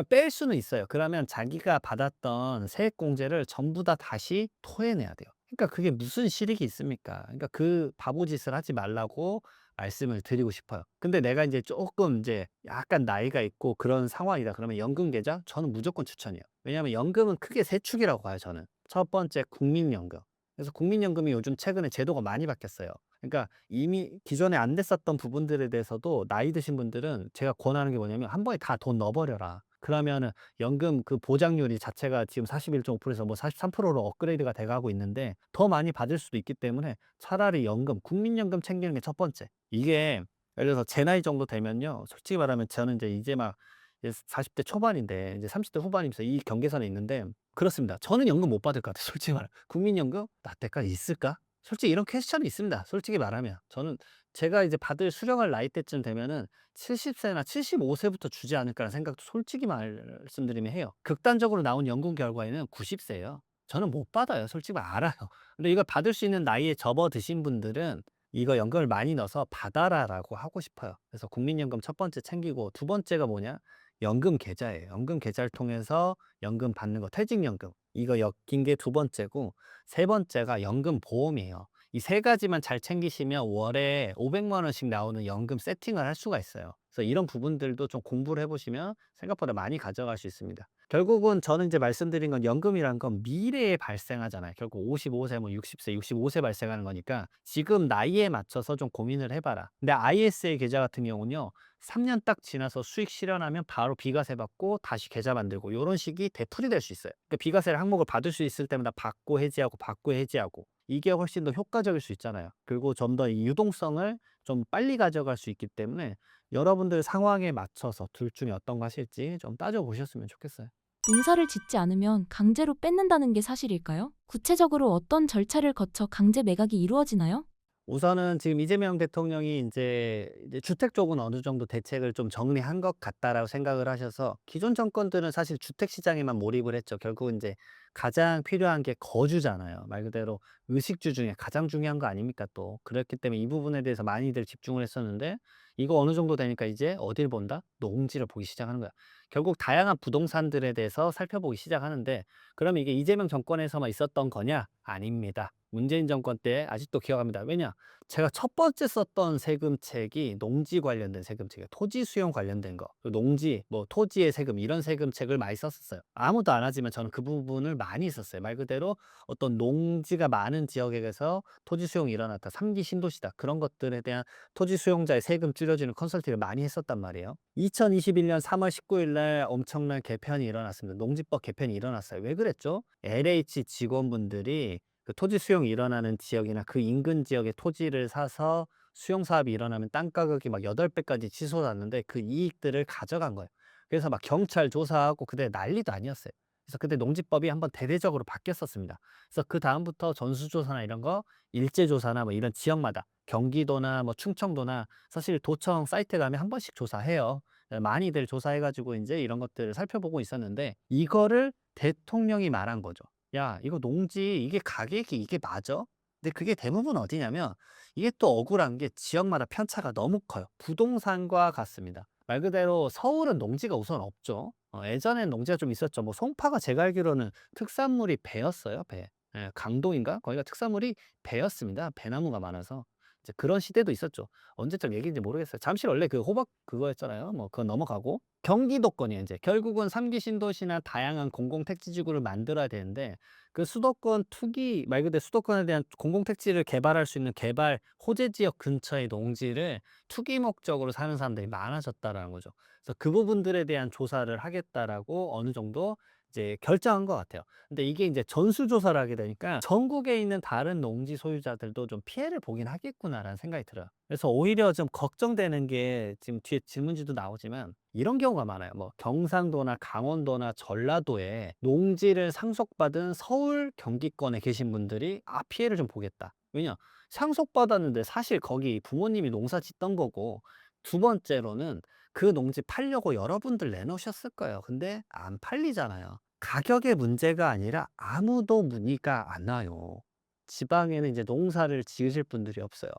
뺄 수는 있어요. 그러면 자기가 받았던 세액공제를 전부 다 다시 토해내야 돼요. 그러니까 그게 무슨 실익이 있습니까? 그러니까 그 바보짓을 하지 말라고 말씀을 드리고 싶어요. 근데 내가 인제 쪼끔 인제 약간 나이가 있고 그런 상황이다 그러면 연금 계좌? 저는 무조건 추천이에요. 왜냐하면 연금은 크게 세 축이라고 봐요 저는. 첫 번째 국민연금. 그래서 국민연금이 요즘 최근에 제도가 많이 바뀌었어요. 그러니까 이미 기존에 안 됐었던 부분들에 대해서도 나이 드신 분들은 제가 권하는 게 뭐냐면 "한 번에 다 돈 넣어 버려라." 그러면은 연금 그 보장률이 자체가 지금 41.5%에서 뭐 43%로 업그레이드가 돼 가고 있는데 더 많이 받을 수도 있기 때문에 차라리 연금, 국민연금 챙기는 게 첫 번째. 이게 예를 들어서 제 나이 정도 되면요. 솔직히 말하면 저는 이제 막 이제 40대 초반인데 이제 30대 후반이면서 이 경계선에 있는데 그렇습니다. 저는 연금 못 받을 것 같아요 솔직히 말하면. 국민연금 나 때까지 있을까? 솔직히 이런 퀘스천이 있습니다 솔직히 말하면. 저는 제가 이제 받을 수령할 나이대쯤 되면은 70 세나 75 세부터 주지 않을까라는 생각도 솔직히 말씀드리면 해요. 극단적으로 나온 연구 결과에는 90 세예요. 저는 못 받아요. 솔직히 알아요. 근데 이걸 받을 수 있는 나이에 접어드신 분들은 이거 연금을 많이 넣어서 받아라라고 하고 싶어요. 그래서 국민연금 첫 번째 챙기고 두 번째가 뭐냐? 연금 계좌예요. 연금 계좌를 통해서 연금 받는 거 퇴직연금. 이거 엮인 게 두 번째고 세 번째가 연금 보험이에요. 이 세 가지만 잘 챙기시면 월에 500만 원씩 나오는 연금 세팅을 할 수가 있어요. 그래서 이런 부분들도 좀 공부를 해 보시면 생각보다 많이 가져갈 수 있습니다. 결국은 저는 이제 말씀드린 건 연금이란 건 미래에 발생하잖아요. 결국 55세 뭐 60 세, 65세 발생하는 거니까 지금 나이에 맞춰서 좀 고민을 해 봐라. 근데 ISA 계좌 같은 경우는요. 3년 딱 지나서 수익 실현하면 바로 비과세 받고 다시 계좌 만들고 요런 식이 되풀이 될 수 있어요. 그러니까 비과세를 항목을 받을 수 있을 때마다 받고 해지하고 받고 해지하고 이게 훨씬 더 효과적일 수 있잖아요. 그리고 좀 더 이 유동성을 좀 빨리 가져갈 수 있기 때문에 여러분들 상황에 맞춰서 둘 중에 어떤 거 하실지 좀 따져 보셨으면 좋겠어요. 농사를 짓지 않으면 강제로 뺏는다는 게 사실일까요? 구체적으로 어떤 절차를 거쳐 강제 매각이 이루어지나요? 우선은 지금 이재명 대통령이 이제 주택 쪽은 어느 정도 대책을 좀 정리한 것 같다라고 생각을 하셔서 기존 정권들은 사실 주택 시장에만 몰입을 했죠. 결국은 이제 가장 필요한 게 거주잖아요. 말 그대로 의식주 중에 가장 중요한 거 아닙니까 또. 그렇기 때문에 이 부분에 대해서 많이들 집중을 했었는데 이거 어느 정도 되니까 이제 어딜 본다? 농지를 보기 시작하는 거야. 결국 다양한 부동산들에 대해서 살펴보기 시작하는데 그럼 이게 이재명 정권에서만 있었던 거냐? 아닙니다. 문재인 정권 때 아직도 기억합니다. 왜냐? 제가 첫 번째 썼던 세금책이 농지 관련된 세금책이에요. 토지 수용 관련된 거. 그 농지, 뭐 토지의 세금 이런 세금책을 많이 썼었어요. 아무도 안 하지만 저는 그 부분을 많이 썼어요. 말 그대로 어떤 농지가 많은 지역에서 토지 수용이 일어났다. 3기 신도시다. 그런 것들에 대한 토지 수용자의 세금 줄여주는 컨설팅을 많이 했었단 말이에요. 2021년 3월 19일 날 엄청난 개편이 일어났습니다. 농지법 개편이 일어났어요. 왜 그랬죠? LH 직원분들이 그 토지 수용이 일어나는 지역이나 그 인근 지역의 토지를 사서 수용 사업이 일어나면 땅 가격이 막 8배까지 치솟았는데 그 이익들을 가져간 거예요. 그래서 막 경찰 조사하고 그때 난리도 아니었어요. 그래서 그때 농지법이 한번 대대적으로 바뀌었었습니다. 그래서 그다음부터 전수조사나 이런 거 일제조사나 뭐 이런 지역마다 경기도나 뭐 충청도나 사실 도청 사이트에 가면 한 번씩 조사해요. 많이들 조사해 가지고 인제 이런 것들을 살펴보고 있었는데 이거를 대통령이 말한 거죠. "야 이거 농지 이게 가격이 이게 맞아?" 근데 그게 대부분 어디냐면 이게 또 억울한 게 지역마다 편차가 너무 커요. 부동산과 같습니다. 말 그대로 서울은 농지가 우선 없죠. 예전엔 농지가 좀 있었죠. 뭐 송파가 제가 알기로는 특산물이 배였어요, 배. 예 강동인가? 거기가 특산물이 배였습니다. 배나무가 많아서. 이제 그런 시대도 있었죠. 언제적 얘기인지 모르겠어요. 잠실 원래 그 호박 그거였잖아요. 뭐 그건 넘어가고. 경기도권이에요 인제. 결국은 3기 신도시나 다양한 공공택지지구를 만들어야 되는데 그 수도권 투기 말 그대로 수도권에 대한 공공택지를 개발할 수 있는 개발 호재 지역 근처의 농지를 투기 목적으로 사는 사람들이 많아졌다라는 거죠. 그래서 그 부분들에 대한 조사를 하겠다라고 어느 정도 이제 결정한 것 같아요. 근데 이게 인제 전수조사를 하게 되니까 '전국에 있는 다른 농지 소유자들도 좀 피해를 보긴 하겠구나.'라는 생각이 들어요. 그래서 오히려 좀 걱정되는 게 지금 뒤에 질문지도 나오지만 이런 경우가 많아요. 뭐 경상도나 강원도나 전라도에 농지를 상속받은 서울 경기권에 계신 분들이 '아 피해를 좀 보겠다.' 왜냐 상속받았는데 사실 거기 부모님이 농사 짓던 거고 두 번째로는 그 농지 팔려고 여러분들 내놓으셨을 거예요. 근데 안 팔리잖아요. 가격의 문제가 아니라 아무도 문의가 안 와요. 지방에는 이제 농사를 지으실 분들이 없어요.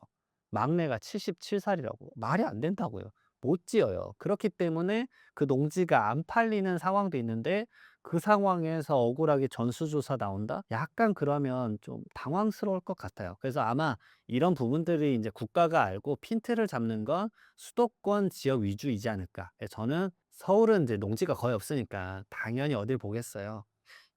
막내가 77살이라고. 말이 안 된다고요. 못 지어요. 그렇기 때문에 그 농지가 안 팔리는 상황도 있는데 그 상황에서 억울하게 전수조사 나온다? 약간 그러면 좀 당황스러울 것 같아요. 그래서 아마 이런 부분들이 이제 국가가 알고 핀트를 잡는 건 수도권 지역 위주이지 않을까. 예 저는 서울은 이제 농지가 거의 없으니까 당연히 어딜 보겠어요.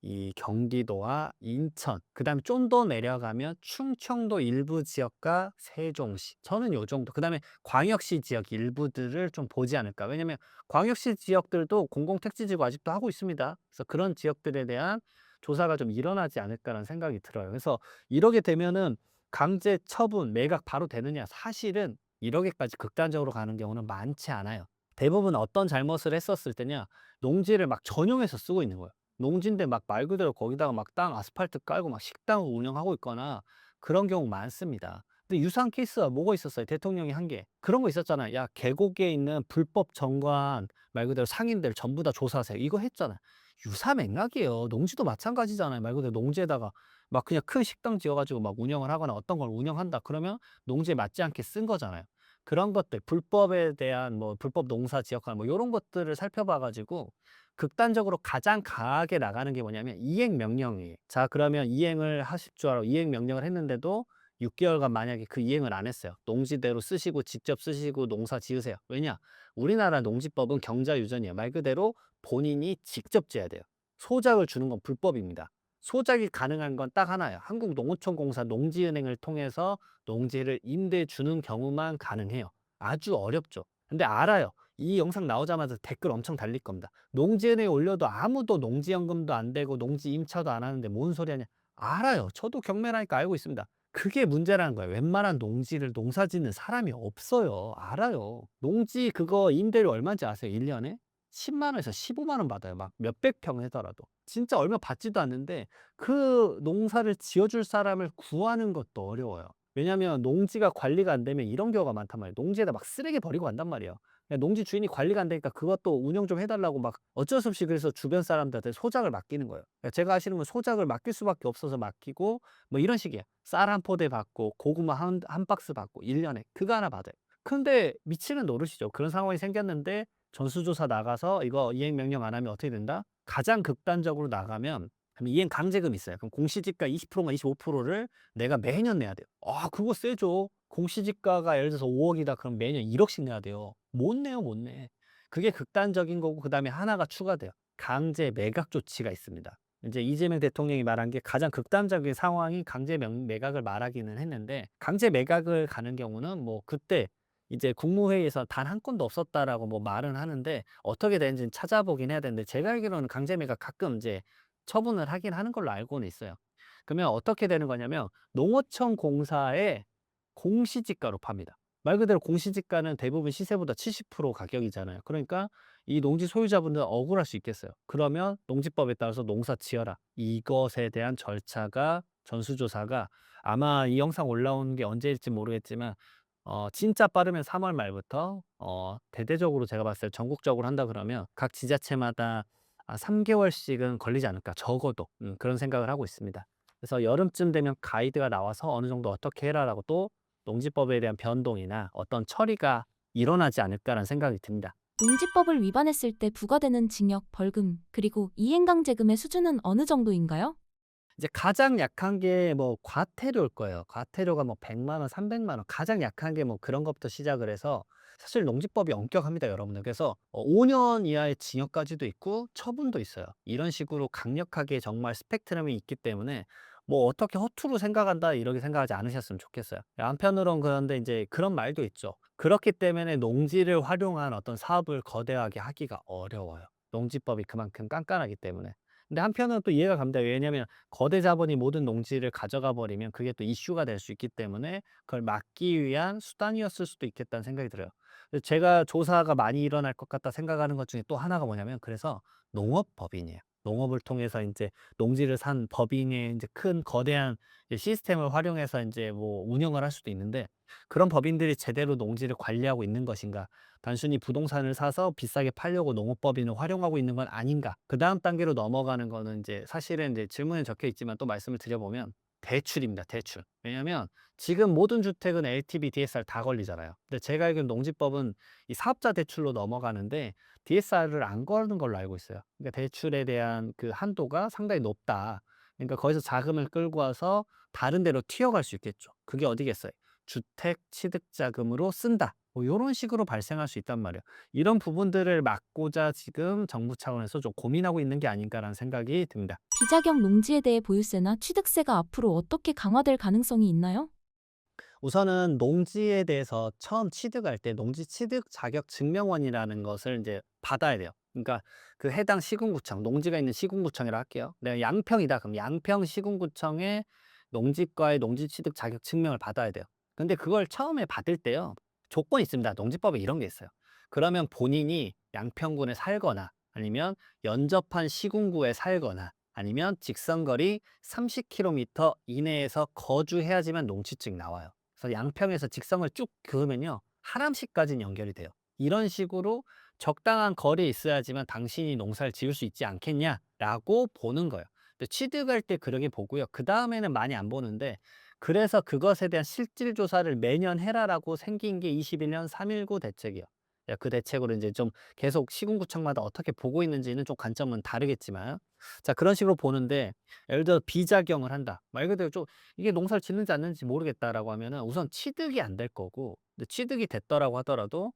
이 경기도와 인천 그다음에 좀 더 내려가면 충청도 일부 지역과 세종시 저는 요 정도 그다음에 광역시 지역 일부들을 좀 보지 않을까. 왜냐면 광역시 지역들도 공공택지지구 아직도 하고 있습니다. 그래서 그런 지역들에 대한 조사가 좀 일어나지 않을까라는 생각이 들어요. 그래서 이러게 되면은 강제 처분, 매각 바로 되느냐? 사실은 이러기까지 극단적으로 가는 경우는 많지 않아요. 대부분 어떤 잘못을 했었을 때냐? 농지를 막 전용해서 쓰고 있는 거예요. 농지인데 막 말 그대로 거기다가 막 땅 아스팔트 깔고 막 식당을 운영하고 있거나 그런 경우 많습니다. 근데 유사한 케이스가 뭐가 있었어요? 대통령이 한 게. 그런 거 있었잖아요. "야 계곡에 있는 불법 정관 말 그대로 상인들 전부 다 조사하세요." 이거 했잖아요. 유사맥락이에요. 농지도 마찬가지잖아요. 말 그대로 농지에다가 막 그냥 큰 식당 지어 가지고 막 운영을 하거나 어떤 걸 운영한다 그러면 농지에 맞지 않게 쓴 거잖아요. 그런 것들 불법에 대한 뭐 불법 농사 지역화 뭐 요런 것들을 살펴봐 가지고 극단적으로 가장 강하게 나가는 게 뭐냐면 이행 명령이에요. 자 그러면 이행을 하실 줄 알고 이행 명령을 했는데도 6 개월간 만약에 그 이행을 안 했어요. 농지대로 쓰시고 직접 쓰시고 농사 지으세요. 왜냐? 우리나라 농지법은 경자유전이에요. 말 그대로 본인이 직접 지어야 돼요. 소작을 주는 건 불법입니다. 소작이 가능한 건 딱 하나예요. 한국농어촌공사 농지은행을 통해서 농지를 임대 주는 경우만 가능해요. 아주 어렵죠. 근데 알아요. 이 영상 나오자마자 댓글 엄청 달릴 겁니다. 농지은행에 올려도 아무도 농지연금도 안 되고 농지 임차도 안 하는데 뭔 소리 하냐. 알아요. 저도 경매라니까 알고 있습니다. 그게 문제라는 거예요. 웬만한 농지를 농사 짓는 사람이 없어요. 알아요. 농지 그거 임대료 얼마인지 아세요? 1 년에? 10만 원에서 15만 원 받아요. 막 몇백 평 해더라도. 진짜 얼마 받지도 않는데 그 농사를 지어 줄 사람을 구하는 것도 어려워요. 왜냐하면 농지가 관리가 안 되면 이런 경우가 많단 말이에요. 농지에다 막 쓰레기 버리고 간단 말이에요. 그냥 농지 주인이 관리가 안 되니까 그것도 운영 좀 해 달라고 막 어쩔 수 없이 그래서 주변 사람들한테 소작을 맡기는 거예요. 그러니까 제가 아시는 건 소작을 맡길 수밖에 없어서 맡기고 뭐 이런 식이에요. 쌀 한 포대 받고 고구마 한 박스 받고 1 년에 그거 하나 받아요. 근데 미치는 노릇이죠. 그런 상황이 생겼는데 전수조사 나가서 "이거 이행 명령 안 하면 어떻게 된다?" 가장 극단적으로 나가면 그럼 이행 강제금이 있어요. 그럼 공시지가 20%가 25%를 내가 매년 내야 돼요. 아 그거 세죠. 공시지가가 예를 들어서 5 억이다 그럼 매년 1 억씩 내야 돼요. 못 내요, 못 내. 그게 극단적인 거고 그다음에 하나가 추가돼요. 강제 매각 조치가 있습니다. 인제 이재명 대통령이 말한 게 가장 극단적인 상황이 강제 매각을 말하기는 했는데 강제 매각을 가는 경우는 뭐 그때 이제 국무회의에서 "단 한 건도 없었다."라고 뭐 말은 하는데 어떻게 되는지는 찾아보긴 해야 되는데 제가 알기로는 강제 매각 가끔 이제 처분을 하긴 하는 걸로 알고는 있어요. 그러면 어떻게 되는 거냐면 농어촌 공사에 공시지가로 팝니다. 말 그대로 공시지가는 대부분 시세보다 70% 가격이잖아요. 그러니까 이 농지 소유자분들은 억울할 수 있겠어요. 그러면 농지법에 따라서 농사 지어라. 이것에 대한 절차가 전수조사가 아마 이 영상 올라오는 게 언제일지 모르겠지만 진짜 빠르면 3월 말부터 대대적으로 제가 봤을 때 전국적으로 한다 그러면 각 지자체마다 3 개월씩은 걸리지 않을까 적어도 그런 생각을 하고 있습니다. 그래서 여름쯤 되면 가이드가 나와서 어느 정도 "어떻게 해라."라고 또 농지법에 대한 변동이나 어떤 처리가 일어나지 않을까라는 생각이 듭니다. 농지법을 위반했을 때 부과되는 징역, 벌금, 그리고 이행강제금의 수준은 어느 정도인가요? 이제 가장 약한 게 뭐 과태료일 거예요. 과태료가 뭐 1 0 0원 300만 원 가장 약한 게 뭐 그런 것부터 시작을 해서 사실 농지법이 엄격합니다, 여러분들. 그래서 5년 이하의 징역까지도 있고 처분도 있어요. 이런 식으로 강력하게 정말 스펙트럼이 있기 때문에 뭐 '어떻게 허투루 생각한다.' 이렇게 생각하지 않으셨으면 좋겠어요. 한편으론 그런데 이제 그런 말도 있죠. 그렇기 때문에 농지를 활용한 어떤 사업을 거대하게 하기가 어려워요. 농지법이 그만큼 깐깐하기 때문에. 근데 한편으로는 또 이해가 갑니다. 왜냐하면 거대 자본이 모든 농지를 가져가 버리면 그게 또 이슈가 될 수 있기 때문에 그걸 막기 위한 수단이었을 수도 있겠다는 생각이 들어요. 그래서 제가 조사가 많이 일어날 것 같다 생각하는 것 중에 또 하나가 뭐냐면 그래서 농업법인이에요. 농업을 통해서 인제 농지를 산 법인의 인제 큰 거대한 이제 시스템을 활용해서 인제 뭐 운영을 할 수도 있는데 그런 법인들이 제대로 농지를 관리하고 있는 것인가? 단순히 부동산을 사서 비싸게 팔려고 농업법인을 활용하고 있는 건 아닌가? 그다음 단계로 넘어가는 거는 이제 사실은 이제 질문에 적혀 있지만 또 말씀을 드려보면 대출입니다, 대출. 왜냐하면 지금 모든 주택은 LTV, DSR 다 걸리잖아요. 근데 제가 알기로는 농지법은 이 사업자 대출로 넘어가는데 DSR을 안 거는 걸로 알고 있어요. 그러니까 대출에 대한 그 한도가 상당히 높다. 그러니까 거기서 자금을 끌고 와서 다른 데로 튀어갈 수 있겠죠. 그게 어디겠어요? 주택 취득 자금으로 쓴다. 뭐 요런 식으로 발생할 수 있단 말이에요. 이런 부분들을 막고자 지금 정부 차원에서 좀 고민하고 있는 게 아닌가라는 생각이 듭니다. 비자격 농지에 대해 보유세나 취득세가 앞으로 어떻게 강화될 가능성이 있나요? 우선은 농지에 대해서 처음 취득할 때 농지 취득 자격 증명원이라는 것을 이제 받아야 돼요. 그러니까 그 해당 시군구청, 농지가 있는 시군구청이라 할게요. 내가 양평이다. 그럼 양평 시군구청에 농지과의 농지 취득 자격 증명을 받아야 돼요. 근데 그걸 처음에 받을 때요. 조건이 있습니다. 농지법에 이런 게 있어요. 그러면 본인이 양평군에 살거나 아니면 연접한 시군구에 살거나 아니면 직선거리 30km 이내에서 거주해야지만 농지증 나와요. 그래서 양평에서 직선을 쭉 그으면요. 하남시까지는 연결이 돼요. 이런 식으로 적당한 거리에 있어야지만 당신이 농사를 지을 수 있지 않겠냐라고 보는 거예요. 근데 취득할 때 그러게 보고요. 그다음에는 많이 안 보는데 그래서 그것에 대한 실질 조사를 매년 해라라고 생긴 게 21년 3.19 대책이요. 그 대책으로 이제 좀 계속 시군구청마다 어떻게 보고 있는지는 좀 관점은 다르겠지만 자 그런 식으로 보는데 예를 들어 비자경을 한다. 말 그대로 좀 이게 농사를 짓는지 않는지 모르겠다라고 하면은 우선 취득이 안 될 거고 근데 취득이 됐더라고 하더라도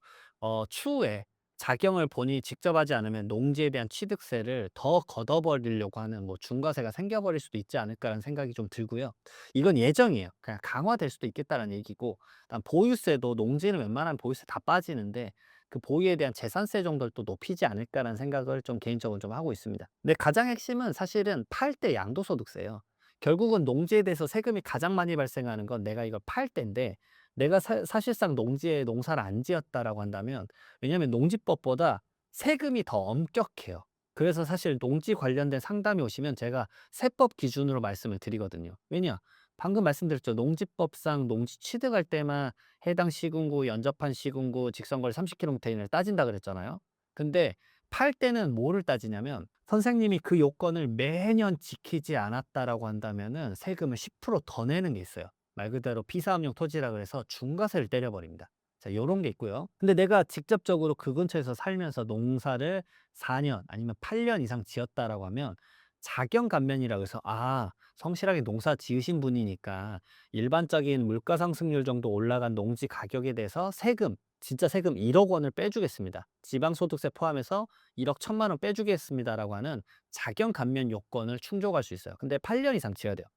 추후에 자경을 본인이 직접 하지 않으면 농지에 대한 취득세를 더 걷어버리려고 하는 뭐 중과세가 생겨버릴 수도 있지 않을까라는 생각이 좀 들고요. 이건 예정이에요. 그냥 강화될 수도 있겠다는 얘기고 그다음 보유세도 농지는 웬만하면 보유세 다 빠지는데 그 보유에 대한 재산세 정도를 또 높이지 않을까라는 생각을 좀 개인적으로 좀 하고 있습니다. 근데 가장 핵심은 사실은 팔 때 양도소득세예요. 결국은 농지에 대해서 세금이 가장 많이 발생하는 건 내가 이걸 팔 때인데 내가 사실상 농지에 농사를 안 지었다라고 한다면 왜냐하면 농지법보다 세금이 더 엄격해요. 그래서 사실 농지 관련된 상담이 오시면 제가 세법 기준으로 말씀을 드리거든요. 왜냐? 방금 말씀드렸죠. 농지법상 농지 취득할 때만 해당 시군구, 연접한 시군구, 직선거리 30km 이내를 따진다 그랬잖아요. 근데 팔 때는 뭐를 따지냐면 선생님이 그 요건을 매년 지키지 않았다라고 한다면은 세금을 10%더 내는 게 있어요. 말 그대로 비사업용 토지라 그래서 중과세를 때려 버립니다. 자, 요런 게 있고요. 근데 내가 직접적으로 그 근처에서 살면서 농사를 4년 아니면 8년 이상 지었다라고 하면 작용 감면이라고 해서 성실하게 농사 지으신 분이니까 일반적인 물가 상승률 정도 올라간 농지 가격에 대해서 세금, 진짜 세금 1억 원을 빼주겠습니다. 지방소득세 포함해서 1억 1천만 원 빼주겠습니다라고 하는 작용 감면 요건을 충족할 수 있어요. 근데 8년 이상 지어야 돼요.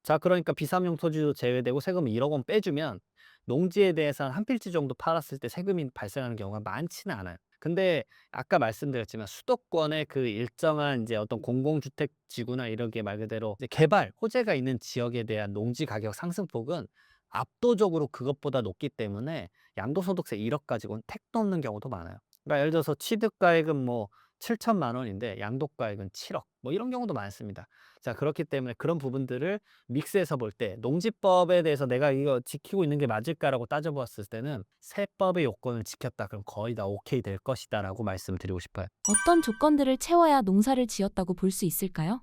자, 그러니까 비삼용 토지도 제외되고 세금 1억 원 빼주면 농지에 대해서 한 필지 정도 팔았을 때 세금이 발생하는 경우가 많지는 않아요. 근데 아까 말씀드렸지만 수도권의 그 일정한 이제 어떤 공공주택 지구나 이런 게 말 그대로 이제 개발, 호재가 있는 지역에 대한 농지 가격 상승폭은 압도적으로 그것보다 높기 때문에 양도소득세 1억 가지고는 택도 없는 경우도 많아요. 그러니까 예를 들어서 취득가액은 뭐 7천만 원인데 양도가액은 7억 뭐 이런 경우도 많습니다. 자, 그렇기 때문에 그런 부분들을 믹스해서 볼 때 농지법에 대해서 내가 이거 지키고 있는 게 맞을까라고 따져보았을 때는 세법의 요건을 지켰다. 그럼 거의 다 오케이 될 것이다라고 말씀드리고 싶어요. 어떤 조건들을 채워야 농사를 지었다고 볼 수 있을까요?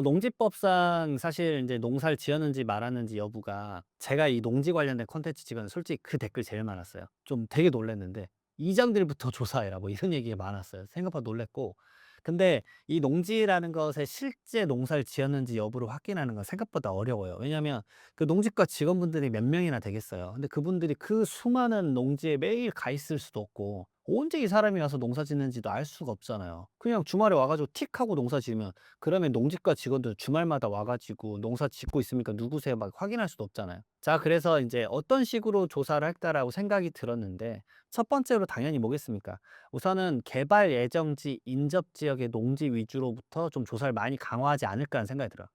농지법상 사실 이제 농사를 지었는지 말았는지 여부가 제가 이 농지 관련된 콘텐츠 찍었는데 솔직히 그 댓글 제일 많았어요. 좀 되게 놀랐는데 "이장들부터 조사해라." 뭐 이런 얘기가 많았어요. 생각보다 놀랐고 근데 이 농지라는 것에 실제 농사를 지었는지 여부를 확인하는 건 생각보다 어려워요. 왜냐하면 그 농지과 직원분들이 몇 명이나 되겠어요. 근데 그분들이 그 수많은 농지에 매일 가 있을 수도 없고 언제 이 사람이 와서 농사 짓는지도 알 수가 없잖아요. 그냥 주말에 와 가지고 틱 하고 농사 지으면 그러면 농지과 직원들 주말마다 와 가지고 "농사 짓고 있습니까? 누구세요?" 막 확인할 수도 없잖아요. 자, 그래서 인제 '어떤 식으로 조사를 할까.'라고 생각이 들었는데 첫 번째로 당연히 뭐겠습니까? 우선은 '개발 예정지 인접 지역의 농지 위주로부터 좀 조사를 많이 강화하지 않을까.' 하는 생각이 들어요.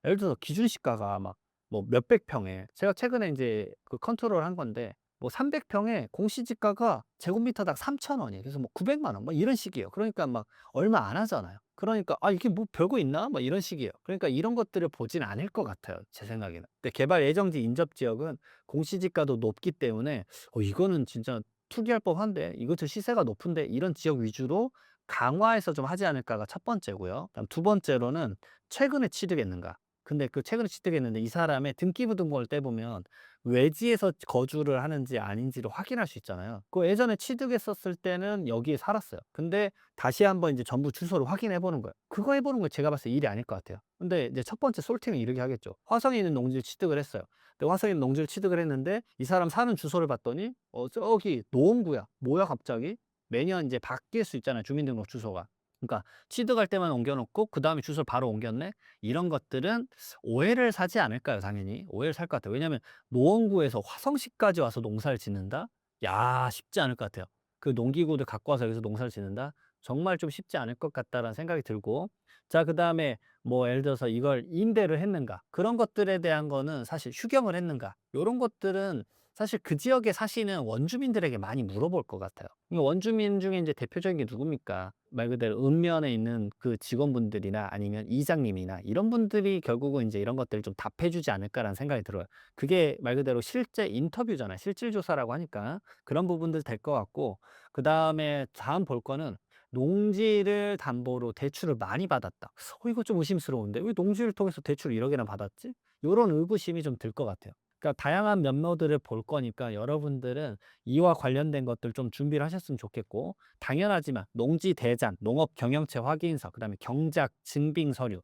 예를 들어서 기준시가가 막 뭐 몇백 평에 제가 최근에 인제 그 컨트롤한 건데 뭐 300 평에 공시지가가 제곱미터당 3천 원이에요. 그래서 뭐 900만 원 뭐 이런 식이에요. 그러니까 막 얼마 안 하잖아요. 그러니까 '아 이게 뭐 별거 있나?' 막 이런 식이에요. 그러니까 이런 것들을 보진 않을 것 같아요, 제 생각에는. 근데 개발 예정지 인접 지역은 공시지가도 높기 때문에 이거는 진짜 투기할 법한데, 이것도 시세가 높은데 이런 지역 위주로 강화해서 좀 하지 않을까가 첫 번째고요. 그다음 두 번째로는 최근에 취득했는가. 근데 그 최근에 취득했는데 이 사람의 등기부등본을 떼보면 외지에서 거주를 하는지 아닌지를 확인할 수 있잖아요. 그 예전에 취득했었을 때는 여기에 살았어요. 근데 다시 한번 이제 전부 주소를 확인해 보는 거예요. 그거 해 보는 거 제가 봤을 때 일이 아닐 것 같아요. 근데 이제 첫 번째 솔팅은 이렇게 하겠죠. 화성에 있는 농지를 취득을 했어요. 근데 화성에 있는 농지를 취득을 했는데 이 사람 사는 주소를 봤더니 저기 노원구야. 뭐야 갑자기? 매년 이제 바뀔 수 있잖아요, 주민등록 주소가. 그러니까 취득할 때만 옮겨 놓고 그다음에 주소를 바로 옮겼네? 이런 것들은 오해를 사지 않을까요, 당연히? 오해를 살 것 같아요. 왜냐하면 노원구에서 화성시까지 와서 농사를 짓는다? 야, 쉽지 않을 것 같아요. 그 농기구들 갖고 와서 여기서 농사를 짓는다? 정말 좀 쉽지 않을 것 같다라는 생각이 들고 자, 그다음에 뭐 예를 들어서 이걸 임대를 했는가? 그런 것들에 대한 거는 사실 휴경을 했는가? 요런 것들은 사실 그 지역에 사시는 원주민들에게 많이 물어볼 것 같아요. 이 원주민 중에 이제 대표적인 게 누굽니까? 말 그대로 읍면에 있는 그 직원분들이나 아니면 이장님이나 이런 분들이 결국은 이제 이런 것들을 좀 답해 주지 않을까라는 생각이 들어요. 그게 말 그대로 실제 인터뷰잖아요. 실질 조사라고 하니까 그런 부분들 될 것 같고 그다음에 다음 볼 거는 농지를 담보로 대출을 많이 받았다. 이거 좀 의심스러운데 왜 농지를 통해서 대출을 1억 이나 받았지? 요런 의구심이 좀 들 것 같아요. 그러니까 다양한 면모들을 볼 거니까 여러분들은 이와 관련된 것들 좀 준비를 하셨으면 좋겠고 당연하지만 농지 대장, 농업 경영체 확인서, 그다음에 경작 증빙 서류,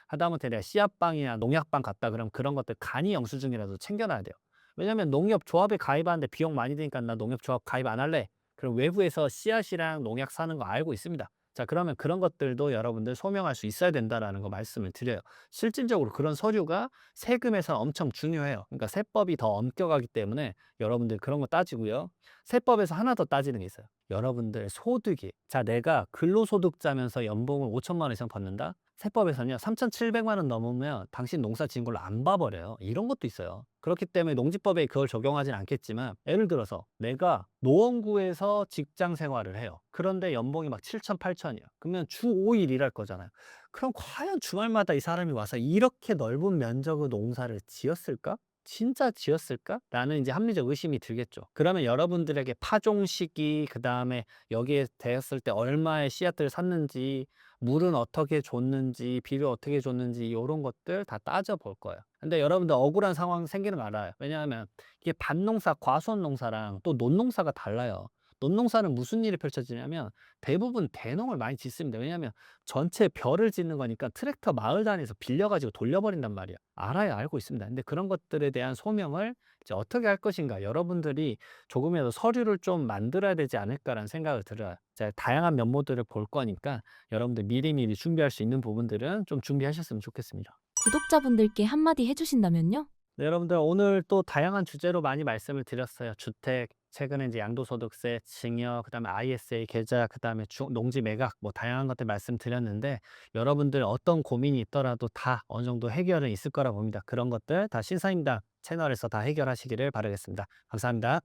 하다못해 내가 씨앗방이나 농약방 갔다 그러면 그런 것들 간이 영수증이라도 챙겨놔야 돼요. 왜냐하면 농협조합에 가입하는데 비용 많이 드니까 "나 농협조합 가입 안 할래." 그럼 외부에서 씨앗이랑 농약 사는 거 알고 있습니다. 자, 그러면 그런 것들도 여러분들 소명할 수 있어야 된다라는 거 말씀을 드려요. 실질적으로 그런 서류가 세금에서 엄청 중요해요. 그러니까 세법이 더 엄격하기 때문에 여러분들 그런 거 따지고요. 세법에서 하나 더 따지는 게 있어요. 여러분들 소득이 자, 내가 근로소득자면서 연봉을 5천만 원 이상 받는다? 세법에서는요, 3,700만 원 넘으면 당신 농사 지은 걸로 안 봐버려요. 이런 것도 있어요. 그렇기 때문에 농지법에 그걸 적용하진 않겠지만, 예를 들어서 내가 노원구에서 직장 생활을 해요. 그런데 연봉이 막 7천, 8천이야. 그러면 주 5일 일할 거잖아요. 그럼 과연 주말마다 이 사람이 와서 이렇게 넓은 면적의 농사를 지었을까? 진짜 지었을까? 라는 이제 합리적 의심이 들겠죠. 그러면 여러분들에게 파종 시기, 그다음에 여기에 되었을 때 얼마의 씨앗들을 샀는지, 물은 어떻게 줬는지, 비를 어떻게 줬는지 요런 것들 다 따져 볼 거예요. 근데 여러분들 억울한 상황 생기는 거 알아요. 왜냐하면 이게 밭농사, 과수원 농사랑 또 논농사가 달라요. 논농사는 무슨 일이 펼쳐지냐면 대부분 대농을 많이 짓습니다. 왜냐하면 전체 벼를 짓는 거니까 트랙터 마을 단위에서 빌려 가지고 돌려버린단 말이야. 알아야 알고 있습니다. 근데 그런 것들에 대한 소명을 이제 어떻게 할 것인가, 여러분들이 조금이라도 서류를 좀 만들어야 되지 않을까라는 생각을 들어요. 이제 다양한 면모들을 볼 거니까 여러분들 미리미리 준비할 수 있는 부분들은 좀 준비하셨으면 좋겠습니다. 구독자분들께 한마디 해주신다면요? 네, 여러분들 오늘 또 다양한 주제로 많이 말씀을 드렸어요. 주택, 최근에 이제 양도소득세, 증여, 그다음에 ISA 계좌, 그다음에 농지 매각, 뭐 다양한 것들 말씀드렸는데, 여러분들 어떤 고민이 있더라도 다 어느 정도 해결은 있을 거라 봅니다. 그런 것들 다 신사임당 채널에서 다 해결하시기를 바라겠습니다. 감사합니다.